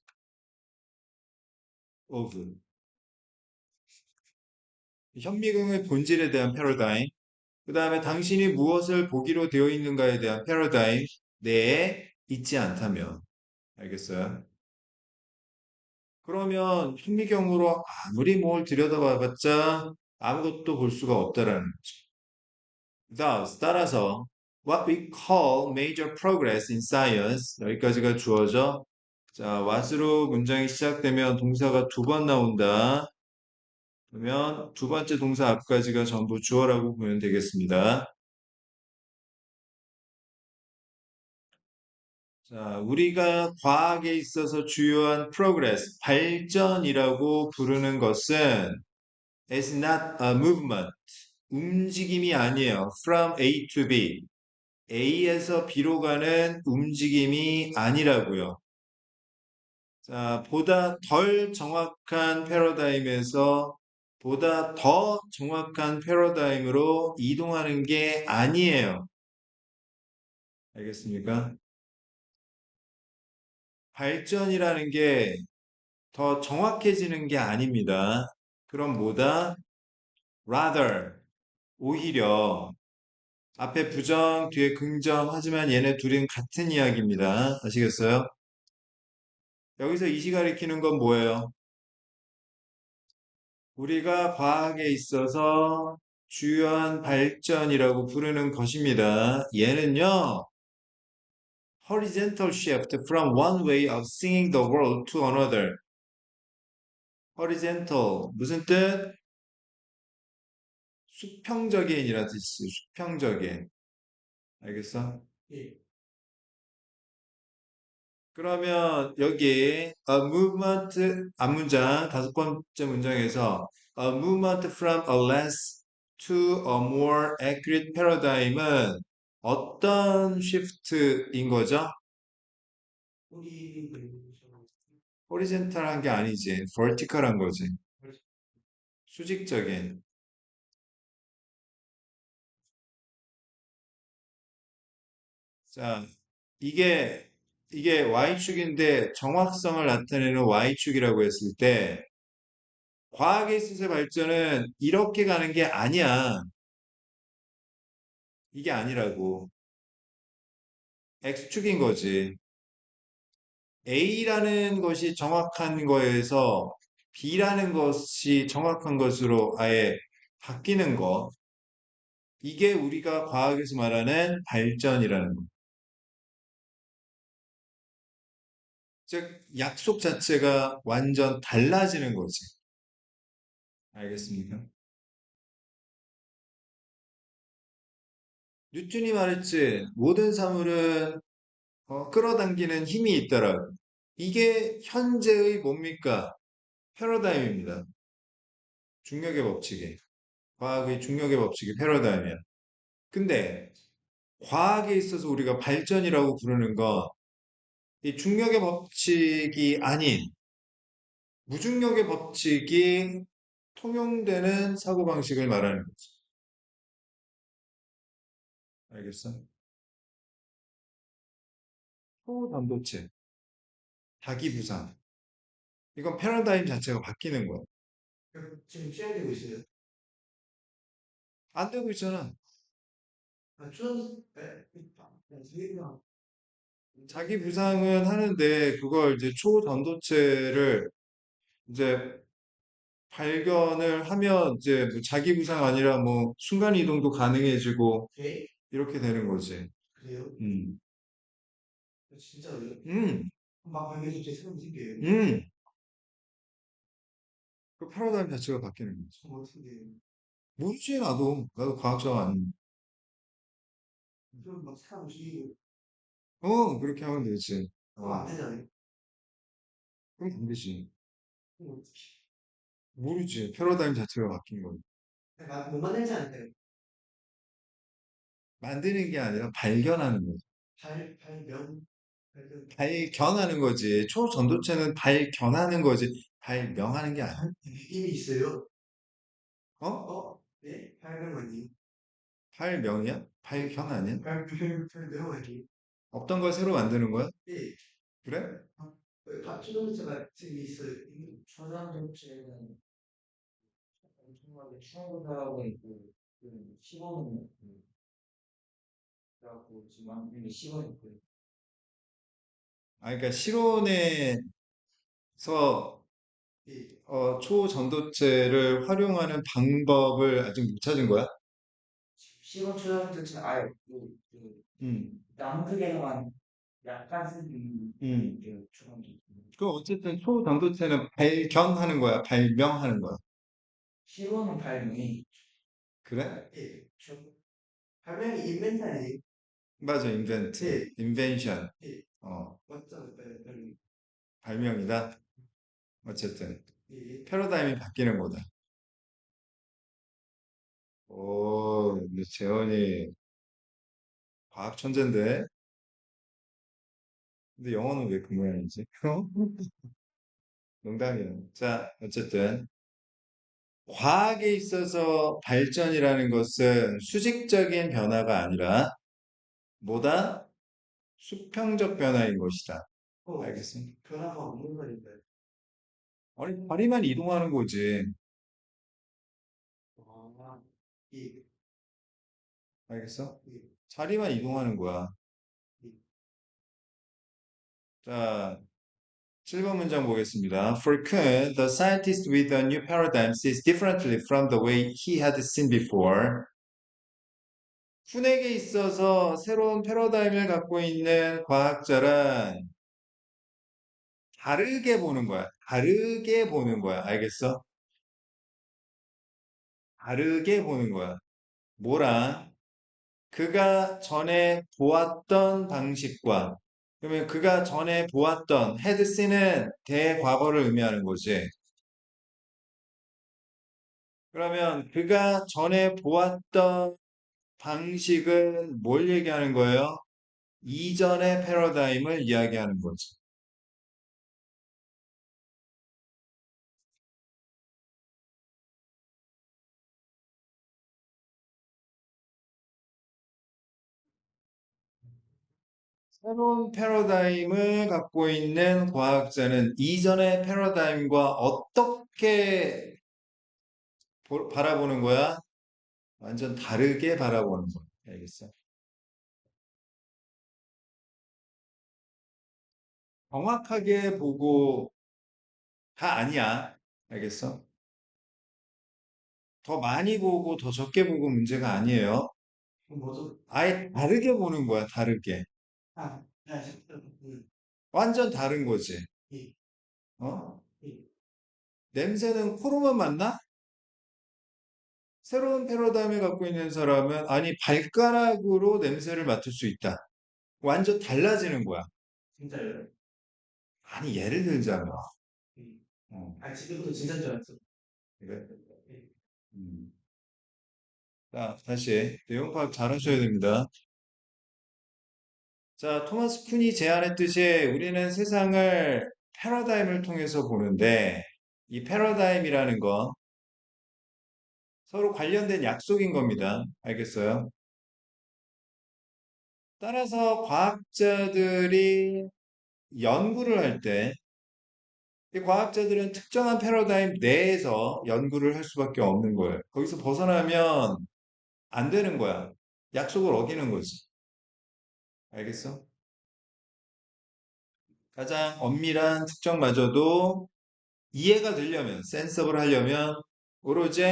[SPEAKER 1] of. 현미경의 본질에 대한 패러다임, 그 다음에 당신이 무엇을 보기로 되어 있는가에 대한 패러다임 내에 있지 않다면, 알겠어요? 그러면 현미경으로 아무리 뭘 들여다봐봤자 아무것도 볼 수가 없다라는 거죠. Thus, 따라서 what we call major progress in science 여기까지가 주어져. 자, what으로 문장이 시작되면 동사가 두 번 나온다. 그러면 두 번째 동사 앞까지가 전부 주어라고 보면 되겠습니다. 자, 우리가 과학에 있어서 주요한 progress, 발전이라고 부르는 것은 is not a movement, 움직임이 아니에요. From A to B. A에서 B로 가는 움직임이 아니라고요. 자, 보다 덜 정확한 패러다임에서 보다 더 정확한 패러다임으로 이동하는 게 아니에요. 알겠습니까? 발전이라는 게 더 정확해지는 게 아닙니다. 그럼 뭐다? Rather, 오히려 앞에 부정, 뒤에 긍정, 하지만 얘네 둘은 같은 이야기입니다. 아시겠어요? 여기서 이시 가리키는 건 뭐예요? 우리가 과학에 있어서 주요한 발전이라고 부르는 것입니다. 얘는요, horizontal shift from one way of seeing the world to another. horizontal, 무슨 뜻? 수평적인이라는 뜻이에요. 수평적인. 알겠어? 그러면 여기 a movement 앞문장 다섯 번째 문장에서 a movement from a less to a more accurate paradigm은 어떤 shift인 거죠? horizontal한 게 아니지, vertical한 거지. 수직적인. 자, 이게 y축인데 정확성을 나타내는 y축이라고 했을 때 과학에 있어서의 발전은 이렇게 가는 게 아니야. 이게 아니라고. X축인 거지. A라는 것이 정확한 거에서 B라는 것이 정확한 것으로 아예 바뀌는 거. 이게 우리가 과학에서 말하는 발전이라는 거. 즉, 약속 자체가 완전 달라지는 거지. 알겠습니까? 뉴턴이 말했지. 모든 사물은 끌어당기는 힘이 있더라. 이게 현재의 뭡니까? 패러다임입니다. 중력의 법칙이. 과학의 중력의 법칙이 패러다임이야. 근데 과학에 있어서 우리가 발전이라고 부르는 건 이 중력의 법칙이 아닌 무중력의 법칙이 통용되는 사고방식을 말하는 거지. 알겠어? 초반도체, 다기부상. 이건 패러다임 자체가 바뀌는 거야. 지금 시행되고 있어요. 안 되고 있잖아. 아, 자기 부상은 하는데 그걸 이제 초전도체를 이제 발견을 하면 이제 뭐 자기 부상 아니라 뭐 순간 이동도 가능해지고 네? 이렇게 되는 거지. 그래요? 진짜로요? 막 발견이 제 새로운 신기해요. 그 패러다임 자체가 바뀌는 거지. 어떻게 모르지 나도 과학자가 아닌데. 그럼 막 사람 움직이고 그렇게 하면 되지. 안 되잖아요. 그럼 안 되지. 그럼 어떻게 모르지. 패러다임 자체가 바뀐 거지. 못 만들지 않을까요? 만드는 게 아니라 발견하는 거지. 발견? 발견하는 거지. 초전도체는 발견하는 거지. 발명하는 게 아니야. 이미 있어요. 네? 발명하니. 발명이야? 발견 아니야? 발명 아니. 없던 걸 새로 만드는 거야? 예. 그래? 초전도체가 지금 있어요. 초전도체는 엄청나게 추억하고 있고, 시범은 그래갖고 지금 완전히 시범이 있고. 그러니까 실온에서 초전도체를 활용하는 방법을 아직 못 찾은 거야? 실온 초전도체 아예 나무 크기로만 약간 초전도체. 그 어쨌든 초전도체는 발견하는 거야, 발명하는 거야. 실온은 발명이 그래? 예. 발명이 인벤션이 맞아, 인벤트, 예. 인벤션. 예. 맞잖아, 발명이다. 어쨌든 패러다임이 바뀌는 거다. 오, 근데 재원이 과학 천재인데. 근데 영어는 왜 그 모양이지? 농담이야. 자, 어쨌든 과학에 있어서 발전이라는 것은 수직적인 변화가 아니라 뭐다? 수평적 변화인 것이다. 알겠습니다. 변화가 없는 거니까. 아니, 다리만 이동하는 거지. 아, 예. 알겠어? 예. 자리만 이동하는 거야. 예. 자, 7번 문장 보겠습니다. For Kuhn, the scientist with a new paradigm sees differently from the way he had seen before. 쿤에게 있어서 새로운 패러다임을 갖고 있는 과학자란 다르게 보는 거야. 다르게 보는 거야. 알겠어? 다르게 보는 거야. 뭐랑? 그가 전에 보았던 방식과 그러면 그가 전에 보았던 had seen은 대과거를 의미하는 거지. 그러면 그가 전에 보았던 방식은 뭘 얘기하는 거예요? 이전의 패러다임을 이야기하는 거지. 새로운 패러다임을 갖고 있는 과학자는 이전의 패러다임과 어떻게 바라보는 거야? 완전 다르게 바라보는 거야. 알겠어? 정확하게 보고 다 아니야. 알겠어? 더 많이 보고 더 적게 보고 문제가 아니에요. 뭐죠? 아예 다르게 보는 거야, 다르게. 아, 완전 다른 거지. 예. 어? 예. 냄새는 코로만 맡나? 새로운 패러다임을 갖고 있는 사람은 아니 발가락으로 냄새를 맡을 수 있다. 완전 달라지는 거야.
[SPEAKER 2] 진짜요?
[SPEAKER 1] 아니 예를 들자면
[SPEAKER 2] 음.
[SPEAKER 1] 어,
[SPEAKER 2] 지금부터 진짜인 줄 알았어.
[SPEAKER 1] 그래?
[SPEAKER 2] 네.
[SPEAKER 1] 음. 자, 다시 내용 파악 잘 하셔야 됩니다. 자, 토마스 쿤이 제안했듯이 우리는 세상을 패러다임을 통해서 보는데 이 패러다임이라는 거 서로 관련된 약속인 겁니다. 알겠어요? 따라서 과학자들이 연구를 할 때, 이 과학자들은 특정한 패러다임 내에서 연구를 할 수밖에 없는 거예요. 거기서 벗어나면 안 되는 거야. 약속을 어기는 거지. 알겠어? 가장 엄밀한 특정마저도 이해가 되려면, 센서블 하려면, 오로지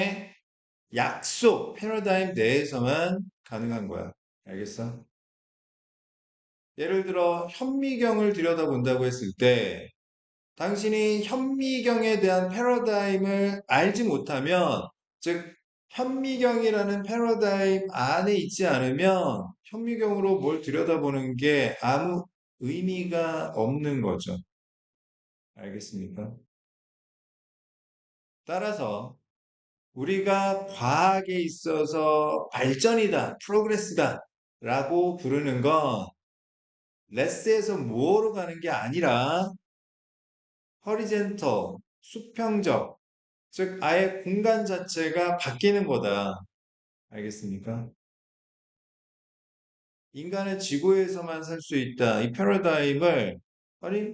[SPEAKER 1] 약속, 패러다임 내에서만 가능한 거야. 알겠어? 예를 들어, 현미경을 들여다본다고 했을 때, 당신이 현미경에 대한 패러다임을 알지 못하면, 즉, 현미경이라는 패러다임 안에 있지 않으면, 현미경으로 뭘 들여다보는 게 아무 의미가 없는 거죠. 알겠습니까? 따라서, 우리가 과학에 있어서 발전이다, 프로그레스다, 라고 부르는 건, 레스에서 뭐로 가는 게 아니라, 허리젠터, 수평적, 즉 아예 공간 자체가 바뀌는 거다. 알겠습니까? 인간은 지구에서만 살 수 있다. 이 패러다임을 아니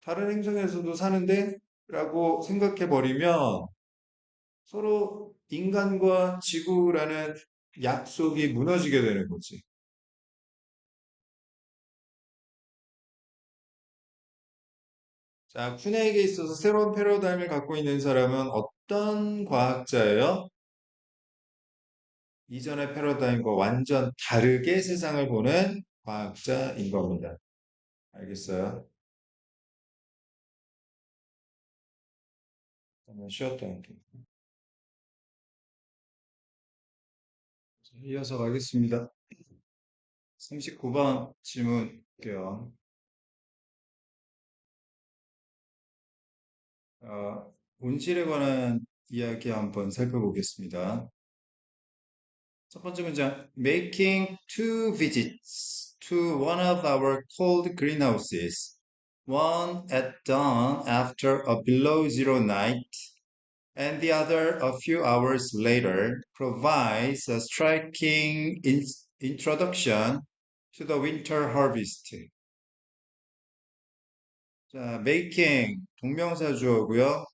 [SPEAKER 1] 다른 행성에서도 사는데? 라고 생각해 버리면 서로 인간과 지구라는 약속이 무너지게 되는 거지. 자, 쿤에게 있어서 새로운 패러다임을 갖고 있는 사람은 어떤 과학자예요? 이전의 패러다임과 완전 다르게 세상을 보는 과학자인 겁니다. 알겠어요? 한번 쉬었다 할게요. 이어서 가겠습니다. 39번 질문 할게요. 온실에 관한 이야기 한번 살펴보겠습니다. 첫 번째 문장. Making two visits to one of our cold greenhouses. One at dawn after a below zero night and the other a few hours later provides a striking introduction to the winter harvest. 자, making 동명사 주어고요.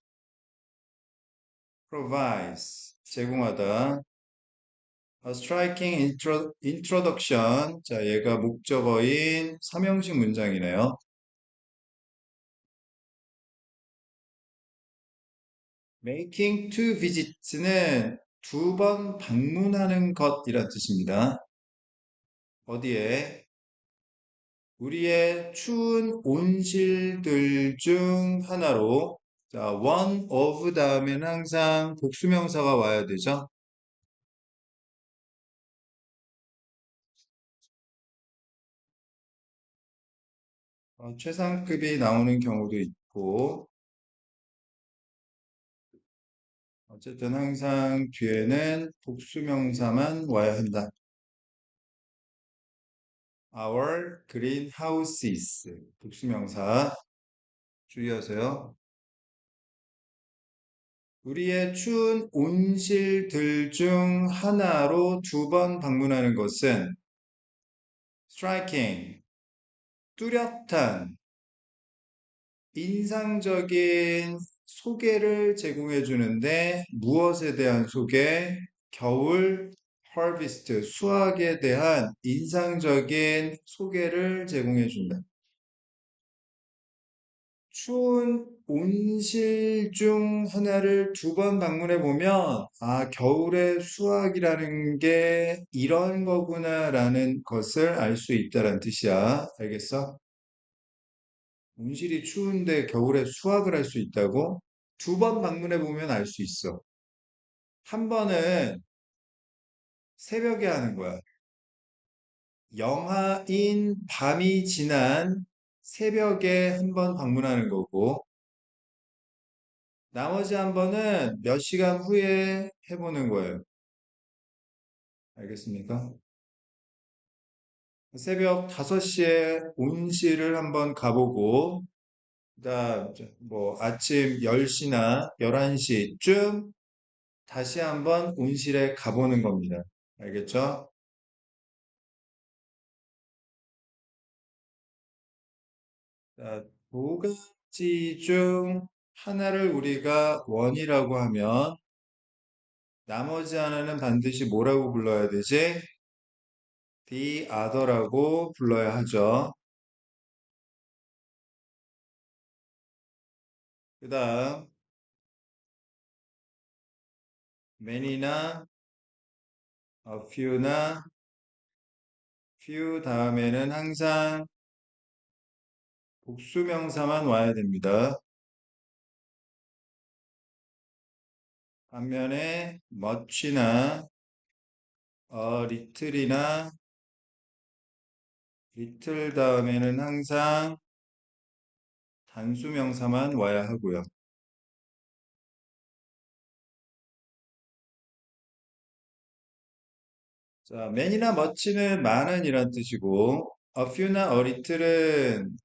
[SPEAKER 1] provides 제공하다. A striking introduction. 자, 얘가 목적어인 삼형식 문장이네요. making two visits는 두 번 방문하는 것이란 뜻입니다. 어디에? 우리의 추운 온실들 중 하나로 자, one of 다음에는 항상 복수명사가 와야 되죠. 최상급이 나오는 경우도 있고 어쨌든 항상 뒤에는 복수명사만 와야 한다. Our greenhouses 복수명사 주의하세요. 우리의 추운 온실들 중 하나로 두 번 방문하는 것은 striking, 뚜렷한, 인상적인 소개를 제공해 주는데 무엇에 대한 소개? 겨울 harvest, 수확에 대한 인상적인 소개를 제공해 준다. 추운 온실 중 하나를 두 번 방문해 보면, 아, 겨울의 수확이라는 게 이런 거구나라는 것을 알 수 있다는 뜻이야. 알겠어? 온실이 추운데 겨울에 수확을 할 수 있다고? 두 번 방문해 보면 알 수 있어. 한 번은 새벽에 하는 거야. 영하인 밤이 지난 새벽에 한 번 방문하는 거고, 나머지 한 번은 몇 시간 후에 해보는 거예요. 알겠습니까? 새벽 5시에 온실을 한번 가보고, 그다음 뭐 아침 10시나 11시쯤 다시 한번 온실에 가보는 겁니다. 알겠죠? 자, 두 가지 중 하나를 우리가 원이라고 하면 나머지 하나는 반드시 뭐라고 불러야 되지? the other라고 불러야 하죠. 그 다음 many나 a few나 few 다음에는 항상 복수명사만 와야 됩니다. 반면에 much나 little이나 little 다음에는 항상 단수명사만 와야 하고요. 자, many나 much는 많은 이란 뜻이고 a few나 a little은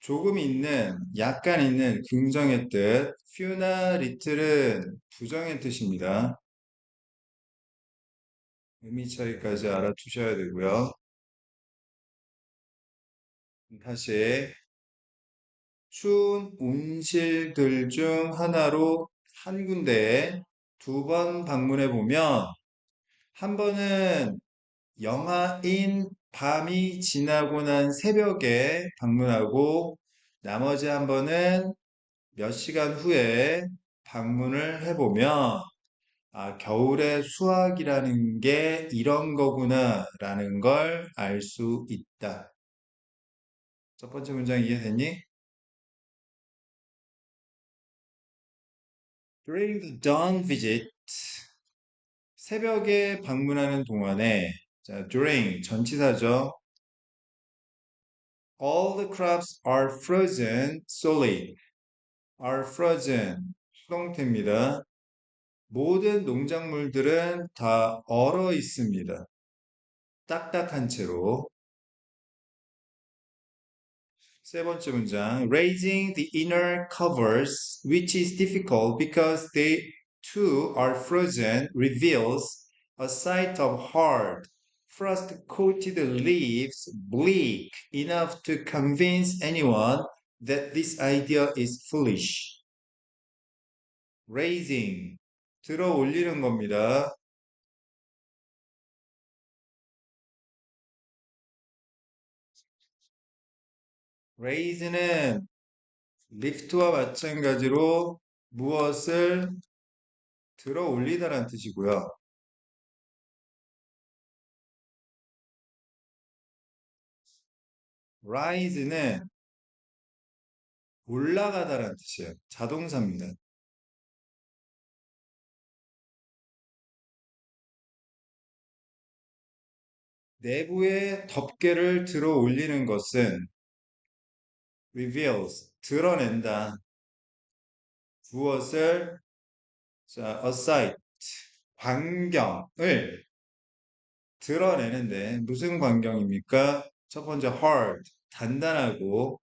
[SPEAKER 1] 조금 있는, 약간 있는 긍정의 뜻, few나 little은 부정의 뜻입니다. 의미 차이까지 알아두셔야 되고요. 다시 추운 온실들 중 하나로 한 군데에 2번 방문해 보면 한 번은 영하인 밤이 지나고 난 새벽에 방문하고 나머지 한 번은 몇 시간 후에 방문을 해보면 아, 겨울의 수학이라는 게 이런 거구나라는 걸 알 수 있다. 첫 번째 문장 이해됐니? During the dawn visit, 새벽에 방문하는 동안에 자, during 전치사죠. All the crops are frozen solid. are frozen 수동태입니다. 모든 농작물들은 다 얼어 있습니다. 딱딱한 채로. 세 번째 문장. Raising the inner covers, which is difficult because they too are frozen, reveals a sight of hard, frost-coated leaves bleak enough to convince anyone that this idea is foolish. Raising, 들어 올리는 겁니다. raise는 lift와 마찬가지로 무엇을 들어 올리다라는 뜻이고요. rise는 올라가다라는 뜻이에요. 자동사입니다. 내부의 덮개를 들어 올리는 것은 reveals, 드러낸다. 무엇을? 자, a sight, 광경을 드러내는데 무슨 광경입니까? 첫 번째 hard, 단단하고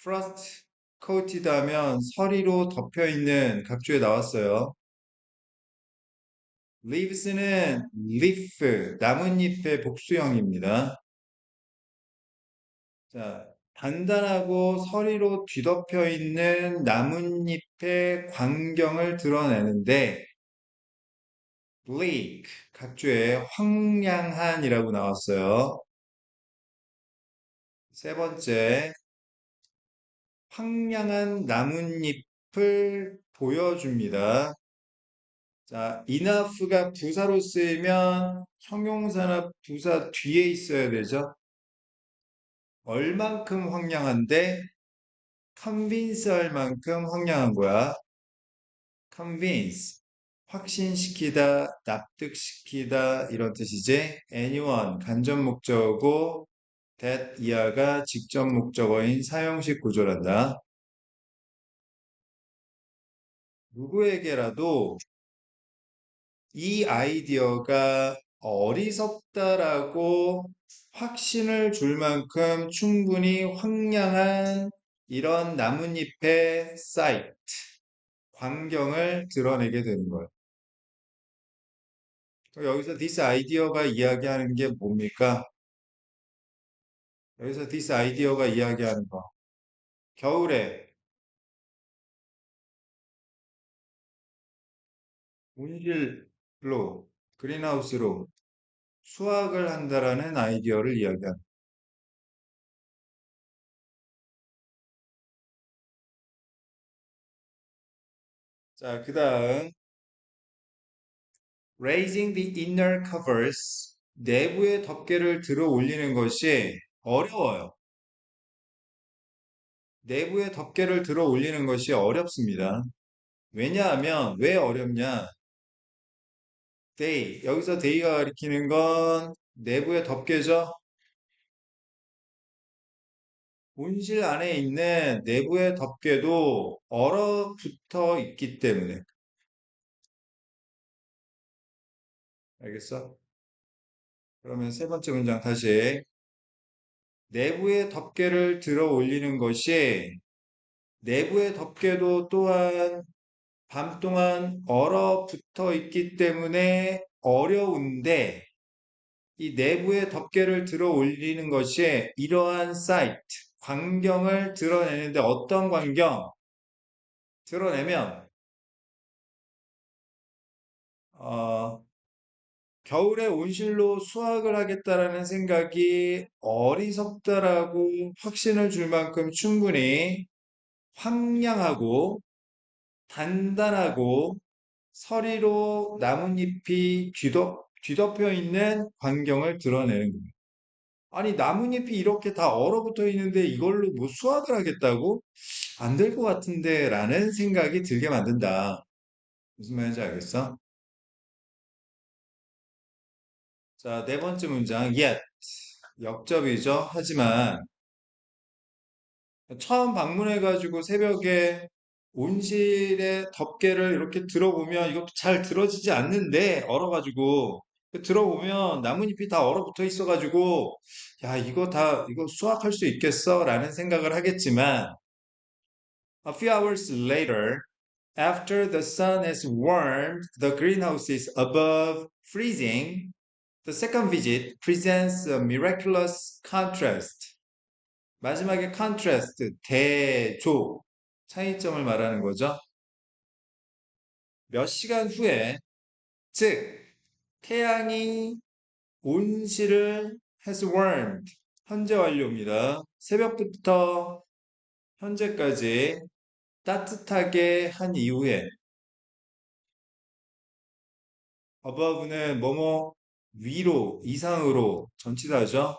[SPEAKER 1] frost coated 하면 서리로 덮여 있는 각주에 나왔어요. leaves는 leaf, 나뭇잎의 복수형입니다. 자, 단단하고 서리로 뒤덮여 있는 나뭇잎의 광경을 드러내는데 bleak, 각주에 황량한이라고 나왔어요. 세 번째, 황량한 나뭇잎을 보여줍니다. 자, enough가 부사로 쓰이면 형용사나 부사 뒤에 있어야 되죠. 얼만큼 황량한데 convince 할 만큼 황량한 거야. convince, 확신시키다, 납득시키다 이런 뜻이지. anyone, 간접 목적어고 that 이하가 직접 목적어인 사형식 구조란다. 누구에게라도 이 아이디어가 어리석다라고 확신을 줄 만큼 충분히 황량한 이런 나뭇잎의 사이트, 광경을 드러내게 되는 거예요. 여기서 this idea가 이야기하는 게 뭡니까? 여기서 this idea가 이야기하는 거. 겨울에 온실로, 그린하우스로 수확을 한다라는 아이디어를 이야기합니다. 자, 그 다음 raising the inner covers, 내부의 덮개를 들어 올리는 것이 어려워요. 내부의 덮개를 들어 올리는 것이 어렵습니다. 왜냐하면 왜 어렵냐? 여기서 day가 가리키는 건 내부의 덮개죠. 온실 안에 있는 내부의 덮개도 얼어붙어 있기 때문에. 알겠어? 그러면 세 번째 문장 다시. 내부의 덮개를 들어 올리는 것이 내부의 덮개도 또한 밤 동안 얼어붙어 있기 때문에 어려운데 이 내부의 덮개를 들어 올리는 것이 이러한 사이트, 광경을 드러내는데 어떤 광경? 드러내면 어, 겨울에 온실로 수확을 하겠다라는 생각이 어리석다라고 확신을 줄 만큼 충분히 황량하고 단단하고 서리로 나뭇잎이 뒤덮여 있는 광경을 드러내는 겁니다. 아니, 나뭇잎이 이렇게 다 얼어붙어 있는데 이걸로 뭐 수확을 하겠다고? 안 될 것 같은데 라는 생각이 들게 만든다. 무슨 말인지 알겠어? 자, 네 번째 문장. yet. 역접이죠. 하지만 처음 방문해가지고 새벽에 온실의 덮개를 이렇게 들어보면 이것도 잘 들어지지 않는데 얼어가지고 들어보면 나뭇잎이 다 얼어붙어 있어가지고 야 이거 수확할 수 있겠어? 라는 생각을 하겠지만 a few hours later after the sun has warmed the greenhouses above freezing the second visit presents a miraculous contrast. 마지막에 contrast, 대조, 차이점을 말하는 거죠. 몇 시간 후에, 즉, 태양이 온실을 has warmed, 현재 완료입니다. 새벽부터 현재까지 따뜻하게 한 이후에, above는 뭐뭐 위로, 이상으로 전치사죠.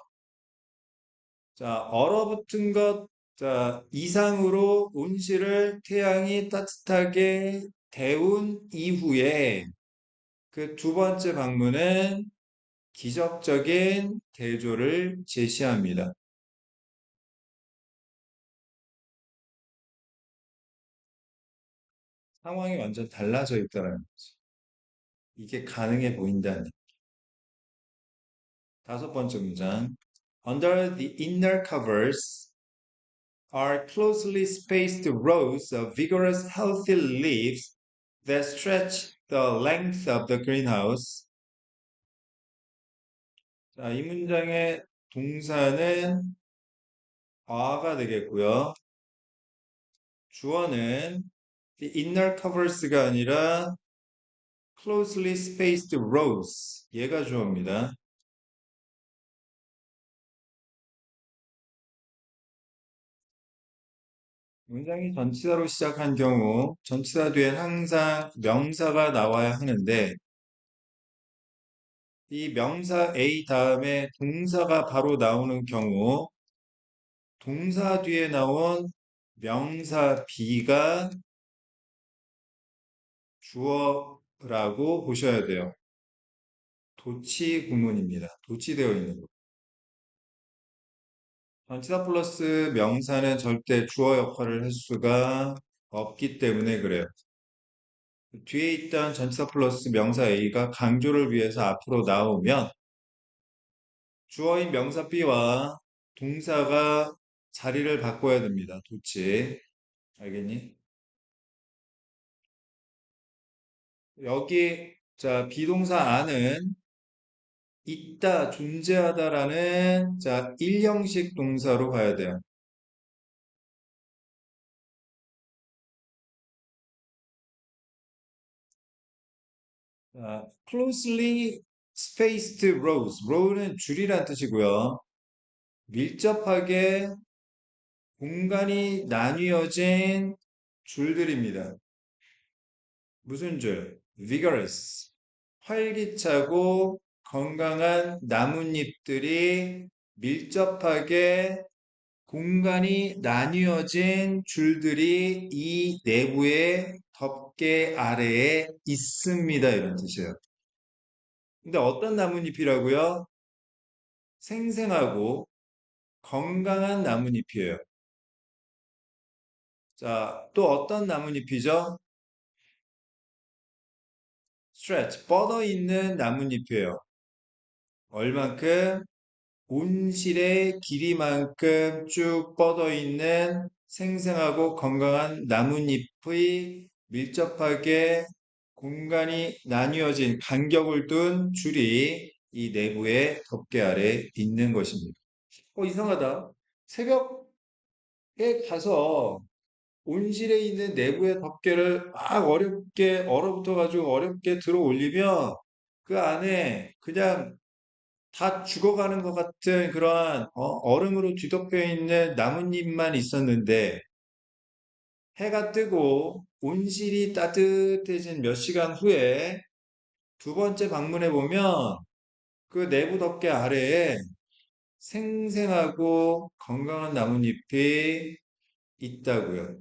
[SPEAKER 1] 자, 얼어붙은 것, 자, 이상으로 온실을 태양이 따뜻하게 데운 이후에 그 두 번째 방문은 기적적인 대조를 제시합니다. 상황이 완전 달라져 있다는 거지. 이게 가능해 보인다는. 다섯 번째 문장. Under the inner covers are closely spaced rows of vigorous, healthy leaves that stretch the length of the greenhouse. 자, 이 문장의 동사는 are가 되겠고요. 주어는 the inner covers가 아니라 closely spaced rows. 얘가 주어입니다. 문장이 전치사로 시작한 경우 전치사 뒤엔 항상 명사가 나와야 하는데 이 명사 A 다음에 동사가 바로 나오는 경우 동사 뒤에 나온 명사 B가 주어라고 보셔야 돼요. 도치 구문입니다. 도치되어 있는 거. 전치사 플러스 명사는 절대 주어 역할을 할 수가 없기 때문에 그래요. 뒤에 있던 전치사 플러스 명사 A가 강조를 위해서 앞으로 나오면 주어인 명사 B와 동사가 자리를 바꿔야 됩니다. 도치. 알겠니? 여기 자 비동사 안은 있다, 존재하다라는 자 일형식 동사로 가야 돼요. closely spaced rows. row는 줄이란 뜻이고요. 밀접하게 공간이 나뉘어진 줄들입니다. 무슨 줄? vigorous. 활기차고 건강한 나뭇잎들이 밀접하게 공간이 나뉘어진 줄들이 이 내부의 덮개 아래에 있습니다. 이런 뜻이에요. 근데 어떤 나뭇잎이라고요? 생생하고 건강한 나뭇잎이에요. 자, 또 어떤 나뭇잎이죠? stretch, 뻗어 있는 나뭇잎이에요. 얼만큼? 온실의 길이만큼 쭉 뻗어 있는 생생하고 건강한 나뭇잎의 밀접하게 공간이 나뉘어진 간격을 둔 줄이 이 내부의 덮개 아래 있는 것입니다. 이상하다. 새벽에 가서 온실에 있는 내부의 덮개를 막 어렵게 얼어붙어 가지고 어렵게 들어 올리면 그 안에 그냥 다 죽어가는 것 같은 그러한 얼음으로 뒤덮여 있는 나뭇잎만 있었는데 해가 뜨고 온실이 따뜻해진 몇 시간 후에 두 번째 방문해 보면 그 내부 덮개 아래에 생생하고 건강한 나뭇잎이 있다고요.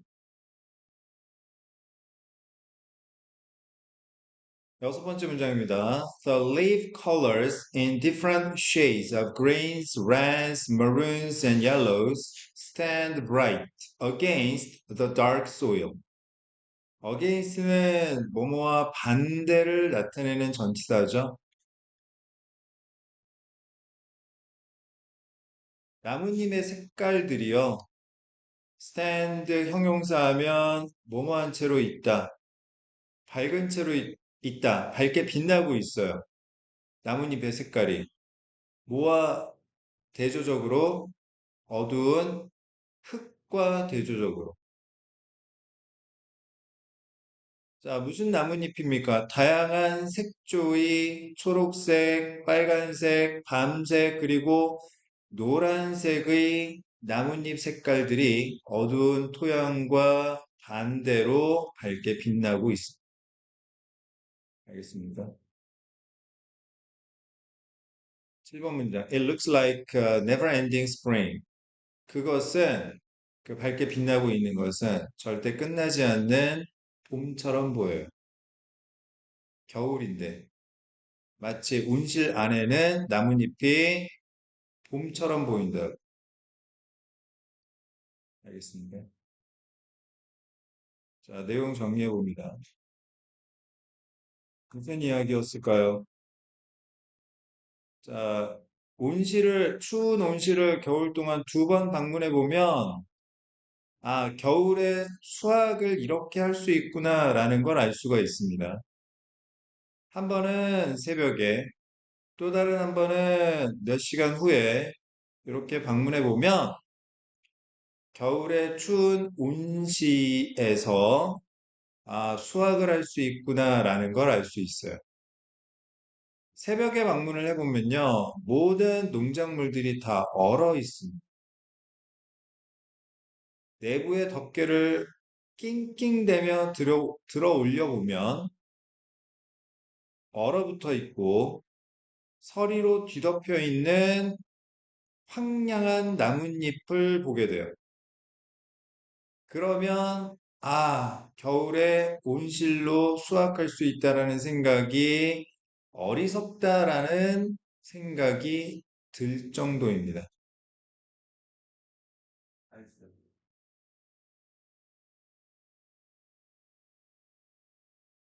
[SPEAKER 1] 여섯 번째 문장입니다. The leaf colors in different shades of greens, reds, maroons, and yellows stand bright against the dark soil. against는 뭐뭐와 반대를 나타내는 전치사죠. 나뭇잎의 색깔들이요. stand 형용사하면 뭐뭐한 채로 있다. 밝은 채로 있다. 밝게 빛나고 있어요. 나뭇잎의 색깔이. 뭐와 대조적으로 어두운 흙과 대조적으로. 자, 무슨 나뭇잎입니까? 다양한 색조의 초록색, 빨간색, 밤색, 그리고 노란색의 나뭇잎 색깔들이 어두운 토양과 반대로 밝게 빛나고 있습니다. 알겠습니까? 7번 문장. It looks like a never-ending spring. 그것은 그 밝게 빛나고 있는 것은 절대 끝나지 않는 봄처럼 보여요. 겨울인데 마치 온실 안에는 나뭇잎이 봄처럼 보인다. 알겠습니다. 자, 내용 정리해 봅니다. 무슨 이야기였을까요? 자, 추운 온실을 겨울 동안 두 번 방문해 보면, 겨울에 수확을 이렇게 할 수 있구나라는 걸 알 수가 있습니다. 한 번은 새벽에, 또 다른 한 번은 몇 시간 후에 이렇게 방문해 보면 겨울의 추운 온시에서 수확을 할 수 있구나라는 걸 알 수 있어요. 새벽에 방문을 해보면요, 모든 농작물들이 다 얼어 있습니다. 내부의 덮개를 낑낑대며 들어 올려보면 얼어붙어 있고 서리로 뒤덮여 있는 황량한 나뭇잎을 보게 돼요. 그러면 겨울에 온실로 수확할 수 있다라는 생각이 어리석다라는 생각이 들 정도입니다.
[SPEAKER 2] 알겠습니다.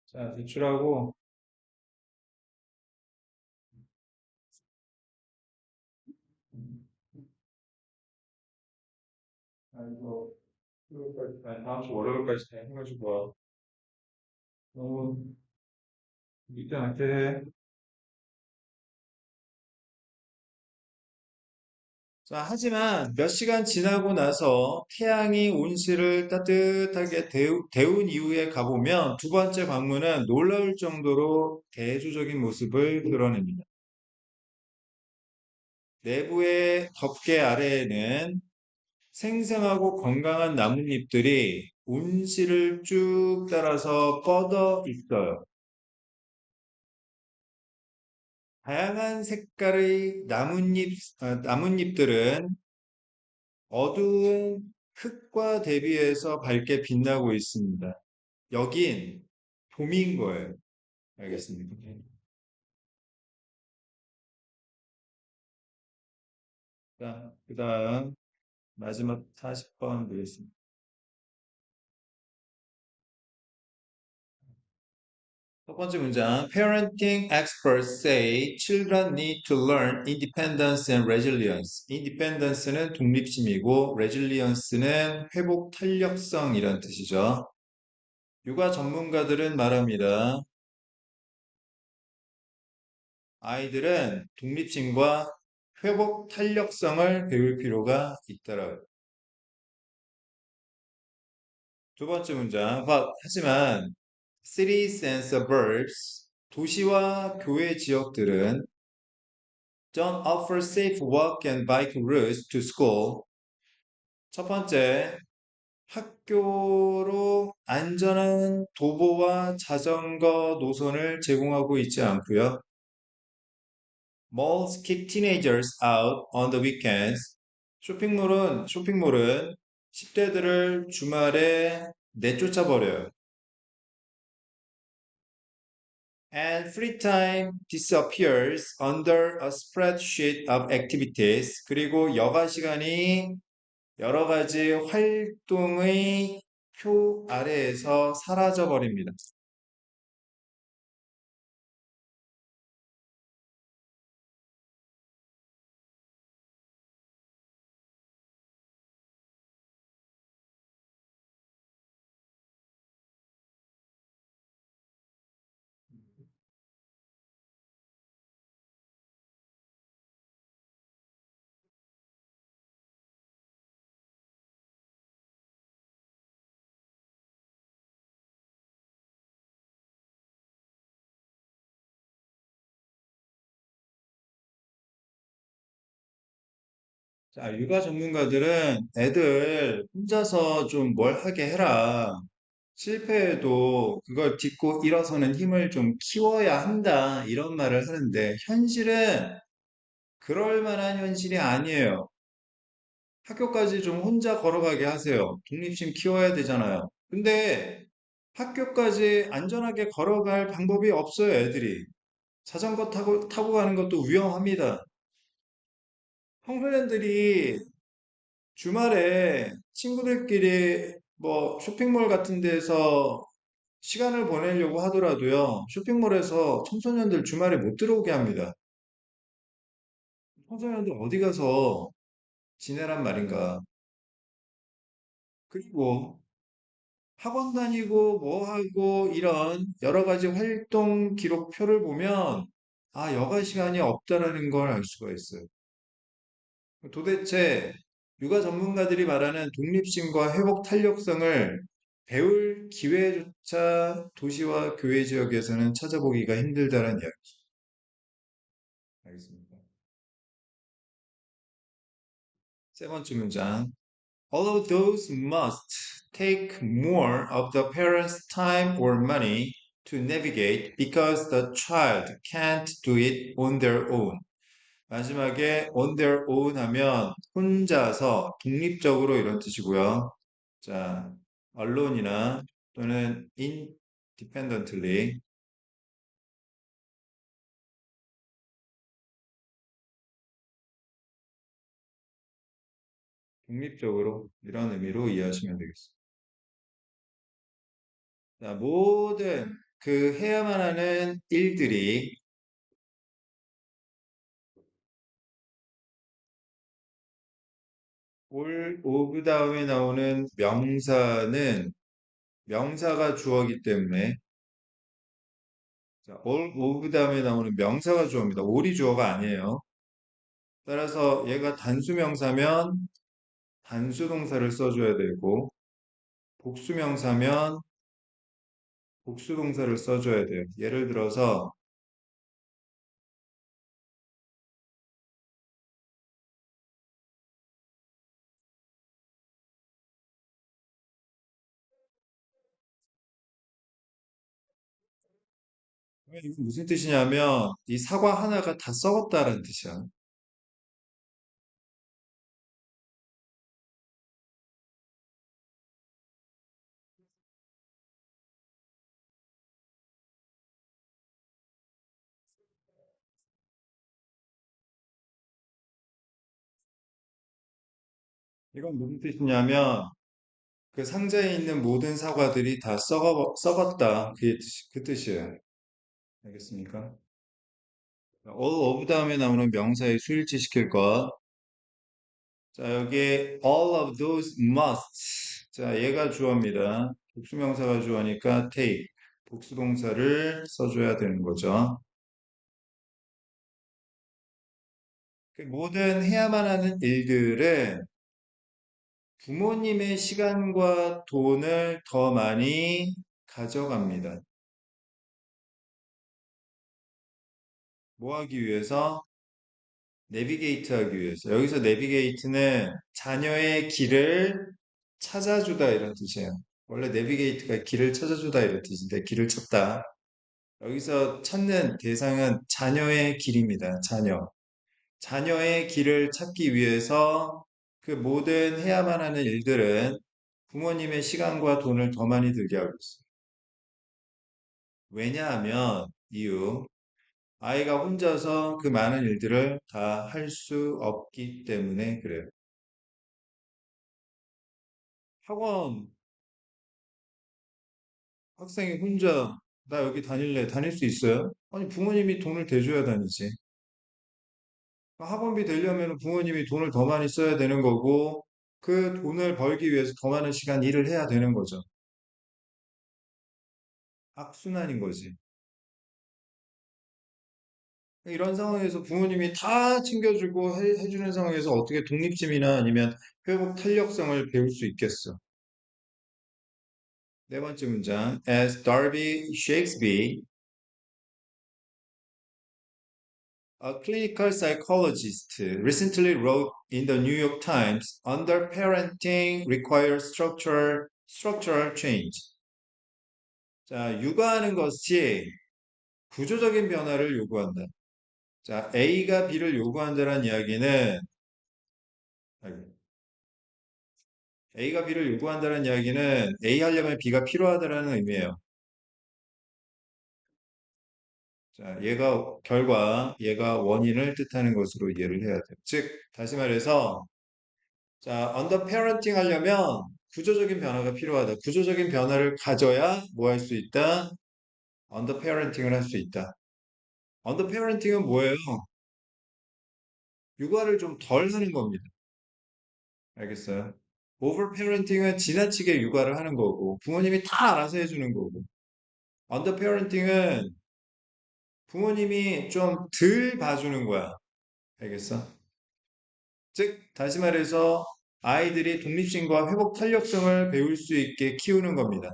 [SPEAKER 1] 자, 제출하고, 이거, 다음 주 월요일까지 다 해가지고, 너무 늦지 않게 해. 자, 하지만 몇 시간 지나고 나서 태양이 온실을 따뜻하게 데운 이후에 가보면 두 번째 광문은 놀라울 정도로 대조적인 모습을 드러냅니다. 내부의 덮개 아래에는 생생하고 건강한 나뭇잎들이 온실을 쭉 따라서 뻗어 있어요. 다양한 색깔의 나뭇잎들은 어두운 흙과 대비해서 밝게 빛나고 있습니다. 여긴 봄인 거예요. 알겠습니까? 자, 그 다음 마지막 40번 보겠습니다. 첫 번째 문장. Parenting experts say children need to learn independence and resilience. independence는 독립심이고 resilience는 회복 탄력성이란 뜻이죠. 육아 전문가들은 말합니다. 아이들은 독립심과 회복 탄력성을 배울 필요가 있다라고. 두 번째 문장. 하지만 cities and suburbs, 도시와 교외 지역들은 don't offer safe walk and bike routes to school. 첫 번째, 학교로 안전한 도보와 자전거 노선을 제공하고 있지 않고요. Malls kick teenagers out on the weekends. 쇼핑몰은 10대들을 주말에 내쫓아 버려요. And free time disappears under a spreadsheet of activities. 그리고 여가 시간이 여러 가지 활동의 표 아래에서 사라져 버립니다. 자, 육아 전문가들은 애들 혼자서 좀 뭘 하게 해라. 실패해도 그걸 딛고 일어서는 힘을 좀 키워야 한다. 이런 말을 하는데 현실은 그럴 만한 현실이 아니에요. 학교까지 좀 혼자 걸어가게 하세요. 독립심 키워야 되잖아요. 근데 학교까지 안전하게 걸어갈 방법이 없어요, 애들이. 자전거 타고 가는 것도 위험합니다. 청소년들이 주말에 친구들끼리 뭐 쇼핑몰 같은 데서 시간을 보내려고 하더라도요, 쇼핑몰에서 청소년들 주말에 못 들어오게 합니다. 청소년들 어디 가서 지내란 말인가. 그리고 학원 다니고 뭐 하고 이런 여러 가지 활동 기록표를 보면 여가 시간이 없다라는 걸 알 수가 있어요. 도대체 육아 전문가들이 말하는 독립심과 회복 탄력성을 배울 기회조차 도시와 교외 지역에서는 찾아보기가 힘들다는 이야기죠. 알겠습니다. 세 번째 문장. All of those must take more of the parent's time or money to navigate because the child can't do it on their own. 마지막에 on their own 하면 혼자서 독립적으로 이런 뜻이고요. 자, alon이나 또는 independently 독립적으로 이런 의미로 이해하시면 되겠습니다. 자, 모든 그 해야만 하는 일들이 all of 다음에 나오는 명사는 명사가 주어이기 때문에 자, all of 다음에 나오는 명사가 주어입니다. all이 주어가 아니에요. 따라서 얘가 단수명사면 단수동사를 써줘야 되고 복수명사면 복수동사를 써줘야 돼요. 예를 들어서 이게 무슨 뜻이냐면 이 사과 하나가 다 썩었다는 뜻이야. 이건 무슨 뜻이냐면 그 상자에 있는 모든 사과들이 다 썩었다. 그 뜻이에요. 알겠습니까? all of 다음에 나오는 명사의 수일치 시킬 것. 자, 여기에 all of those must. 자, 얘가 주어입니다. 복수명사가 주어니까 take. 복수동사를 써줘야 되는 거죠. 그 모든 해야만 하는 일들은 부모님의 시간과 돈을 더 많이 가져갑니다. 뭐 하기 위해서? 내비게이트 하기 위해서. 여기서 내비게이트는 자녀의 길을 찾아주다 이런 뜻이에요. 원래 내비게이트가 길을 찾아주다 이런 뜻인데 길을 찾다. 여기서 찾는 대상은 자녀의 길입니다. 자녀. 자녀의 길을 찾기 위해서 그 모든 해야만 하는 일들은 부모님의 시간과 돈을 더 많이 들게 하고 있어요. 왜냐하면 이유 아이가 혼자서 그 많은 일들을 다 할 수 없기 때문에 그래요. 학원 학생이 혼자 나 여기 다닐래 다닐 수 있어요? 아니 부모님이 돈을 대줘야 다니지. 학원비 되려면 부모님이 돈을 더 많이 써야 되는 거고 그 돈을 벌기 위해서 더 많은 시간 일을 해야 되는 거죠. 악순환인 거지. 이런 상황에서 부모님이 다 챙겨주고 해주는 상황에서 어떻게 독립심이나 아니면 회복 탄력성을 배울 수 있겠어? 네 번째 문장. As Darby Shakespeare, a clinical psychologist, recently wrote in the New York Times, underparenting requires structural change. 자, 육아하는 것이 구조적인 변화를 요구한다. 자, A가 B를 요구한다는 이야기는 아이고, A가 B를 요구한다는 이야기는 A 하려면 B가 필요하다는 의미예요. 자, 얘가 결과, 얘가 원인을 뜻하는 것으로 이해를 해야 돼요. 즉, 다시 말해서, 자, 언더페어런팅 하려면 구조적인 변화가 필요하다. 구조적인 변화를 가져야 뭐 할 수 있다? 언더페어런팅을 할 수 있다. 언더페어런팅은 뭐예요? 육아를 좀 덜 하는 겁니다. 알겠어요? 오버페어런팅은 지나치게 육아를 하는 거고, 부모님이 다 알아서 해주는 거고, 언더페어런팅은 부모님이 좀 덜 봐주는 거야. 알겠어? 즉, 다시 말해서 아이들이 독립심과 회복 탄력성을 배울 수 있게 키우는 겁니다.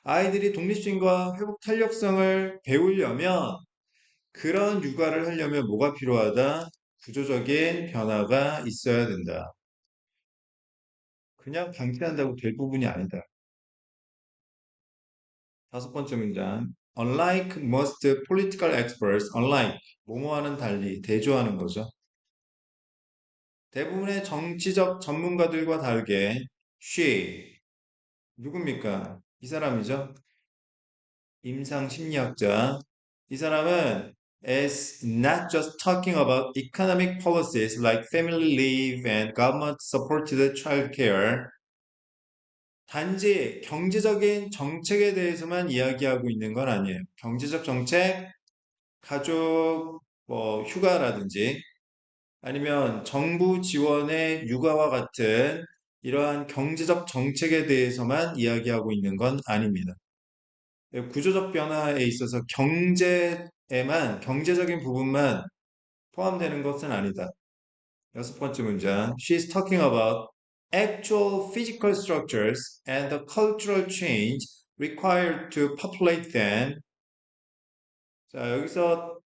[SPEAKER 1] 아이들이 독립심과 회복 탄력성을 배우려면 그런 육아를 하려면 뭐가 필요하다? 구조적인 변화가 있어야 된다. 그냥 방치한다고 될 부분이 아니다. 다섯 번째 문장. Unlike most political experts, unlike 뭐뭐와는 달리 대조하는 거죠. 대부분의 정치적 전문가들과 다르게 she 누굽니까? 이 사람이죠. 임상 심리학자. 이 사람은 is not just talking about economic policies like family leave and government supported childcare. 단지 경제적인 정책에 대해서만 이야기하고 있는 건 아니에요. 경제적 정책, 가족, 휴가라든지 아니면 정부 지원의 육아와 같은 이러한 경제적 정책에 대해서만 이야기하고 있는 건 아닙니다. 구조적 변화에 있어서 경제적인 부분만 포함되는 것은 아니다. 여섯 번째 문장. She's talking about actual physical structures and the cultural change required to populate them. 자, 여기서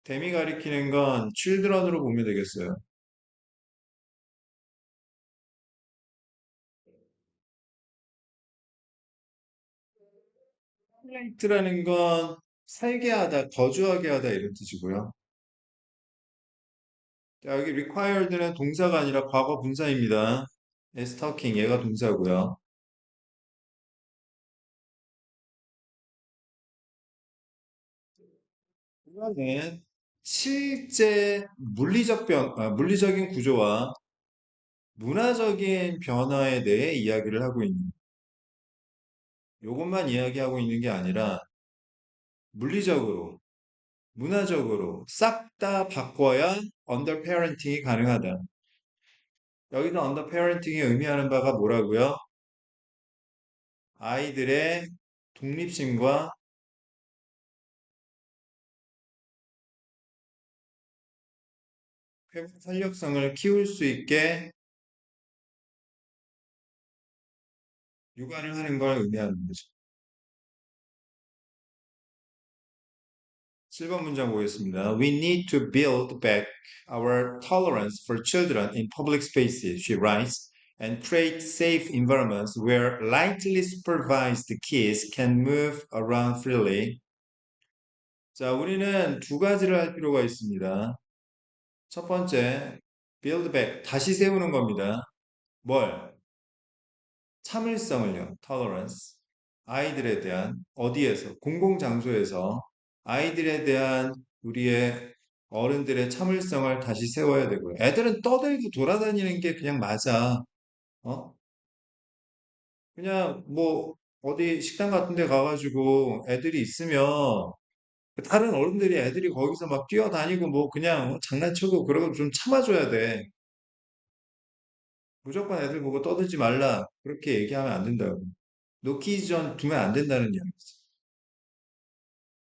[SPEAKER 1] 댐이 가리키는 건 children으로 보면 되겠어요. populate라는 건 살게 하다, 거주하게 하다 이런 뜻이고요. 자, 여기 required는 동사가 아니라 과거 분사입니다. is talking 얘가 동사고요. 이거는 실제 물리적인 구조와 문화적인 변화에 대해 이야기를 하고 있는, 이것만 이야기하고 있는 게 아니라 물리적으로, 문화적으로 싹 다 바꿔야 언더 페어런팅이 가능하다. 여기서 언더 페어런팅이 의미하는 바가 뭐라고요? 아이들의 독립심과 회복 탄력성을 키울 수 있게 육아를 하는 걸 의미하는 거죠. 7번 문장 보겠습니다. We need to build back our tolerance for children in public spaces, she writes, and create safe environments where lightly supervised kids can move around freely. 자, 우리는 두 가지를 할 필요가 있습니다. 첫 번째, build back, 다시 세우는 겁니다. 뭘? 참을성을요, tolerance. 아이들에 대한, 어디에서? 공공장소에서 아이들에 대한 우리의 어른들의 참을성을 다시 세워야 되고요. 애들은 떠들고 돌아다니는 게 그냥 맞아. 어? 그냥 뭐, 어디 식당 같은 데 가가지고 애들이 있으면 다른 어른들이 애들이 거기서 막 뛰어다니고 뭐 그냥 장난치고 그러고 좀 참아줘야 돼. 무조건 애들 보고 떠들지 말라. 그렇게 얘기하면 안 된다고. 노키즈 존 두면 안 된다는 이야기죠.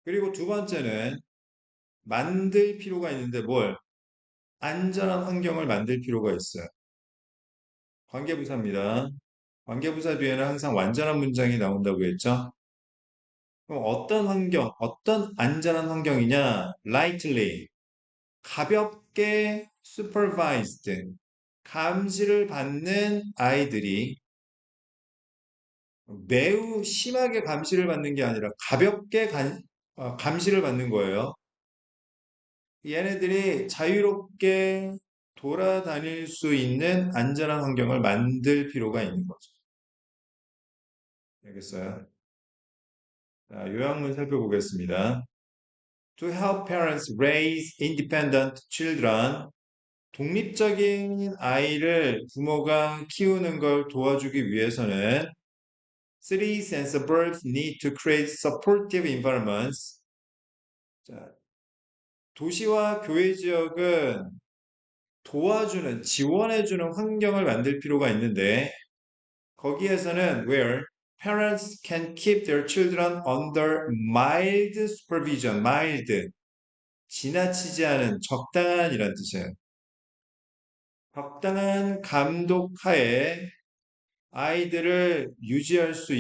[SPEAKER 1] 그리고 두 번째는 만들 필요가 있는데 뭘? 안전한 환경을 만들 필요가 있어요. 관계부사입니다. 관계부사 뒤에는 항상 완전한 문장이 나온다고 했죠. 그럼 어떤 환경, 어떤 안전한 환경이냐? lightly, 가볍게 supervised, 감시를 받는 아이들이 매우 심하게 감시를 받는 게 아니라 가볍게 감시를 받는 거예요. 얘네들이 자유롭게 돌아다닐 수 있는 안전한 환경을 만들 필요가 있는 거죠. 알겠어요? 자, 요약문 살펴보겠습니다. To help parents raise independent children, 독립적인 아이를 부모가 키우는 걸 도와주기 위해서는 cities and suburbs need to create supportive environments. 자, 도시와 교외 지역은 도와주는, 지원해주는 환경을 만들 필요가 있는데, 거기에서는 where parents can keep their children under mild supervision, mild, 지나치지 않은 적당한 이란 뜻이에요. 적당한 감독 하에 아이들을 유지할 수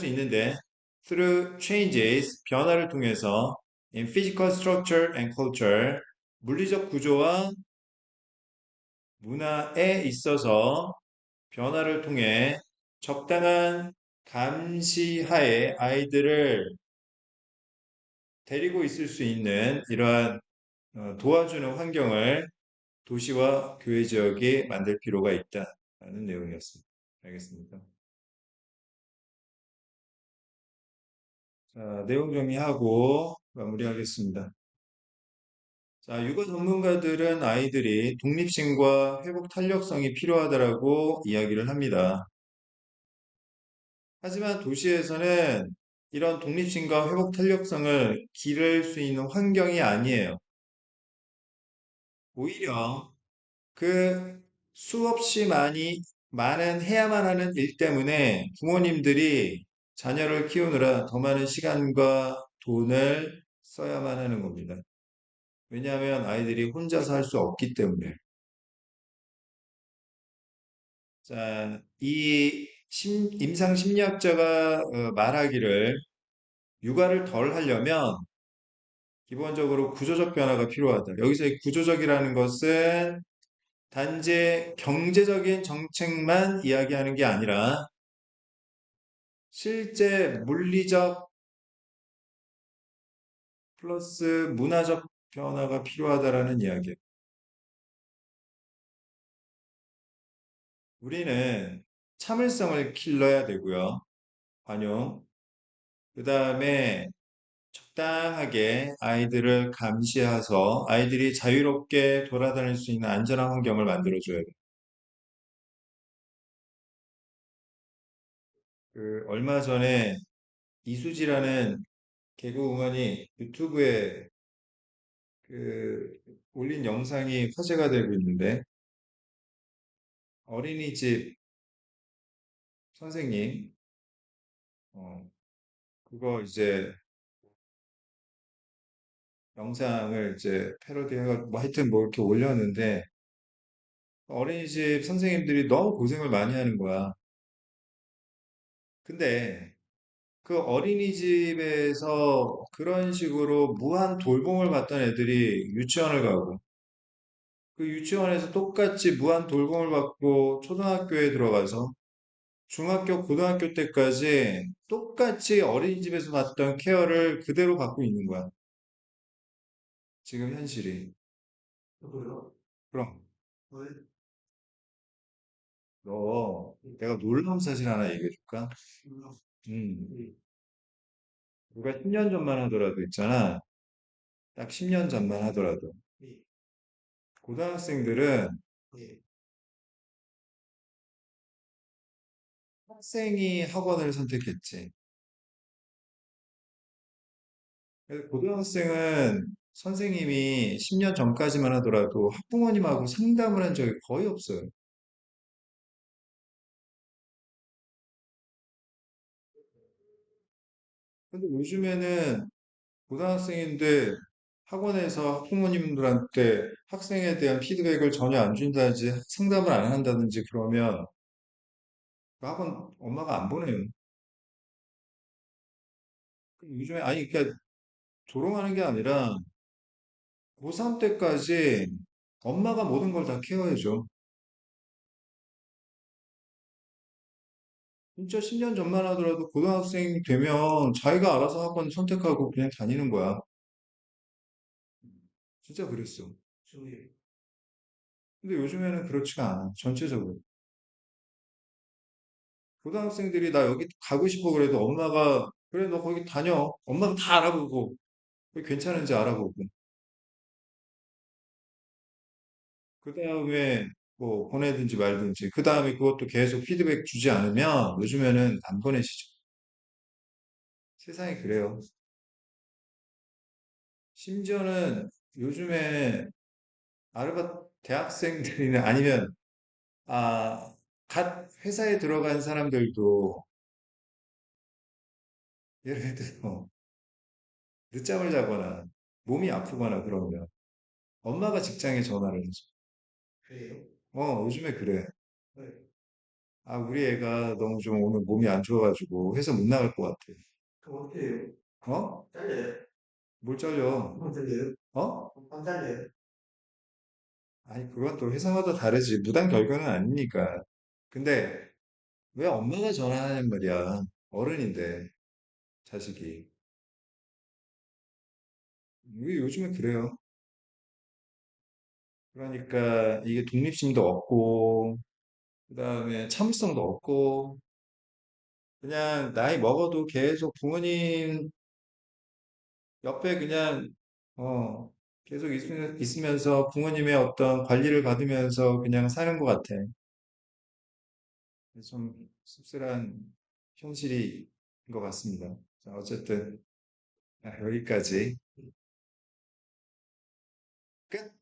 [SPEAKER 1] 있는데, through changes, 변화를 통해서 in physical structure and culture, 물리적 구조와 문화에 있어서 변화를 통해 적당한 감시하에 아이들을 데리고 있을 수 있는 이러한 도와주는 환경을 도시와 교외 지역이 만들 필요가 있다라는 내용이었습니다. 알겠습니다. 자, 내용 정리하고 마무리하겠습니다. 자, 육아 전문가들은 아이들이 독립심과 회복 탄력성이 필요하다라고 이야기를 합니다. 하지만 도시에서는 이런 독립심과 회복 탄력성을 기를 수 있는 환경이 아니에요. 오히려 그 수없이 많은 해야만 하는 일 때문에 부모님들이 자녀를 키우느라 더 많은 시간과 돈을 써야만 하는 겁니다. 왜냐하면 아이들이 혼자서 할 수 없기 때문에. 자, 임상 심리학자가 말하기를 육아를 덜 하려면 기본적으로 구조적 변화가 필요하다. 여기서 이 구조적이라는 것은 단지 경제적인 정책만 이야기하는 게 아니라 실제 물리적 플러스 문화적 변화가 필요하다라는 이야기예요. 우리는 참을성을 길러야 되고요. 관용. 그 다음에 적당하게 아이들을 감시해서 아이들이 자유롭게 돌아다닐 수 있는 안전한 환경을 만들어줘야 돼요. 그 얼마 전에 이수지라는 개그우먼이 유튜브에 그 올린 영상이 화제가 되고 있는데 어린이집 선생님 어, 그거 이제 영상을 이제 패러디해가 뭐 하여튼 뭐 이렇게 올렸는데 어린이집 선생님들이 너무 고생을 많이 하는 거야. 근데 그 어린이집에서 그런 식으로 무한 돌봄을 받던 애들이 유치원을 가고 그 유치원에서 똑같이 무한 돌봄을 받고 초등학교에 들어가서 중학교, 고등학교 때까지 똑같이 어린이집에서 받던 케어를 그대로 받고 있는 거야. 지금 현실이.
[SPEAKER 2] 저도요.
[SPEAKER 1] 그럼
[SPEAKER 2] 왜?
[SPEAKER 1] 내가 놀라운 사실 하나 얘기해 줄까?
[SPEAKER 2] 몰라.
[SPEAKER 1] 음,
[SPEAKER 2] 예.
[SPEAKER 1] 우리가 10년 전만 하더라도 있잖아. 딱 10년 전만 하더라도
[SPEAKER 2] 예.
[SPEAKER 1] 고등학생들은
[SPEAKER 2] 예.
[SPEAKER 1] 학생이 학원을 선택했지. 그래서 고등학생은 선생님이 10년 전까지만 하더라도 학부모님하고 상담을 한 적이 거의 없어요. 근데 요즘에는 고등학생인데 학원에서 학부모님들한테 학생에 대한 피드백을 전혀 안 준다든지 상담을 안 한다든지 그러면 그 학원 엄마가 안 보내요. 요즘에 아니 그러니까 조롱하는 게 아니라 고3 때까지 엄마가 모든 걸 다 케어해줘. 진짜 10년 전만 하더라도 고등학생이 되면 자기가 알아서 학원 선택하고 그냥 다니는 거야. 진짜 그랬어.
[SPEAKER 2] 저희
[SPEAKER 1] 근데 요즘에는 그렇지가 않아. 전체적으로. 고등학생들이 나 여기 가고 싶어 그래도 엄마가 그래 너 거기 다녀. 엄마가 다 알아보고 그게 괜찮은지 알아보고. 그 다음에 뭐 보내든지 말든지. 그 다음에 그것도 계속 피드백 주지 않으면 요즘에는 안 보내시죠. 세상이 그래요. 심지어는 요즘에 대학생들이나 아니면 갓 회사에 들어간 사람들도 예를 들어 늦잠을 자거나 몸이 아프거나 그러면 엄마가 직장에 전화를 하죠.
[SPEAKER 2] 그래요?
[SPEAKER 1] 요즘에 그래.
[SPEAKER 2] 네.
[SPEAKER 1] 우리 애가 너무 좀 오늘 몸이 안 좋아가지고 회사 못 나갈 것 같아.
[SPEAKER 2] 그럼 어떻게 해요?
[SPEAKER 1] 어?
[SPEAKER 2] 잘려요?
[SPEAKER 1] 뭘 잘려?
[SPEAKER 2] 안 잘려요?
[SPEAKER 1] 어?
[SPEAKER 2] 안 잘려요?
[SPEAKER 1] 아니, 그건 또 회사마다 다르지. 무단 결근은 아니니까. 근데 왜 엄마가 전화하는 말이야? 어른인데, 자식이. 이게 요즘에 그래요. 그러니까 이게 독립심도 없고 그다음에 참을성도 없고 그냥 나이 먹어도 계속 부모님 옆에 그냥 어 계속 있으면서 부모님의 어떤 관리를 받으면서 그냥 사는 것 같아. 좀 씁쓸한 현실인 것 같습니다. 자, 어쨌든 여기까지 끝.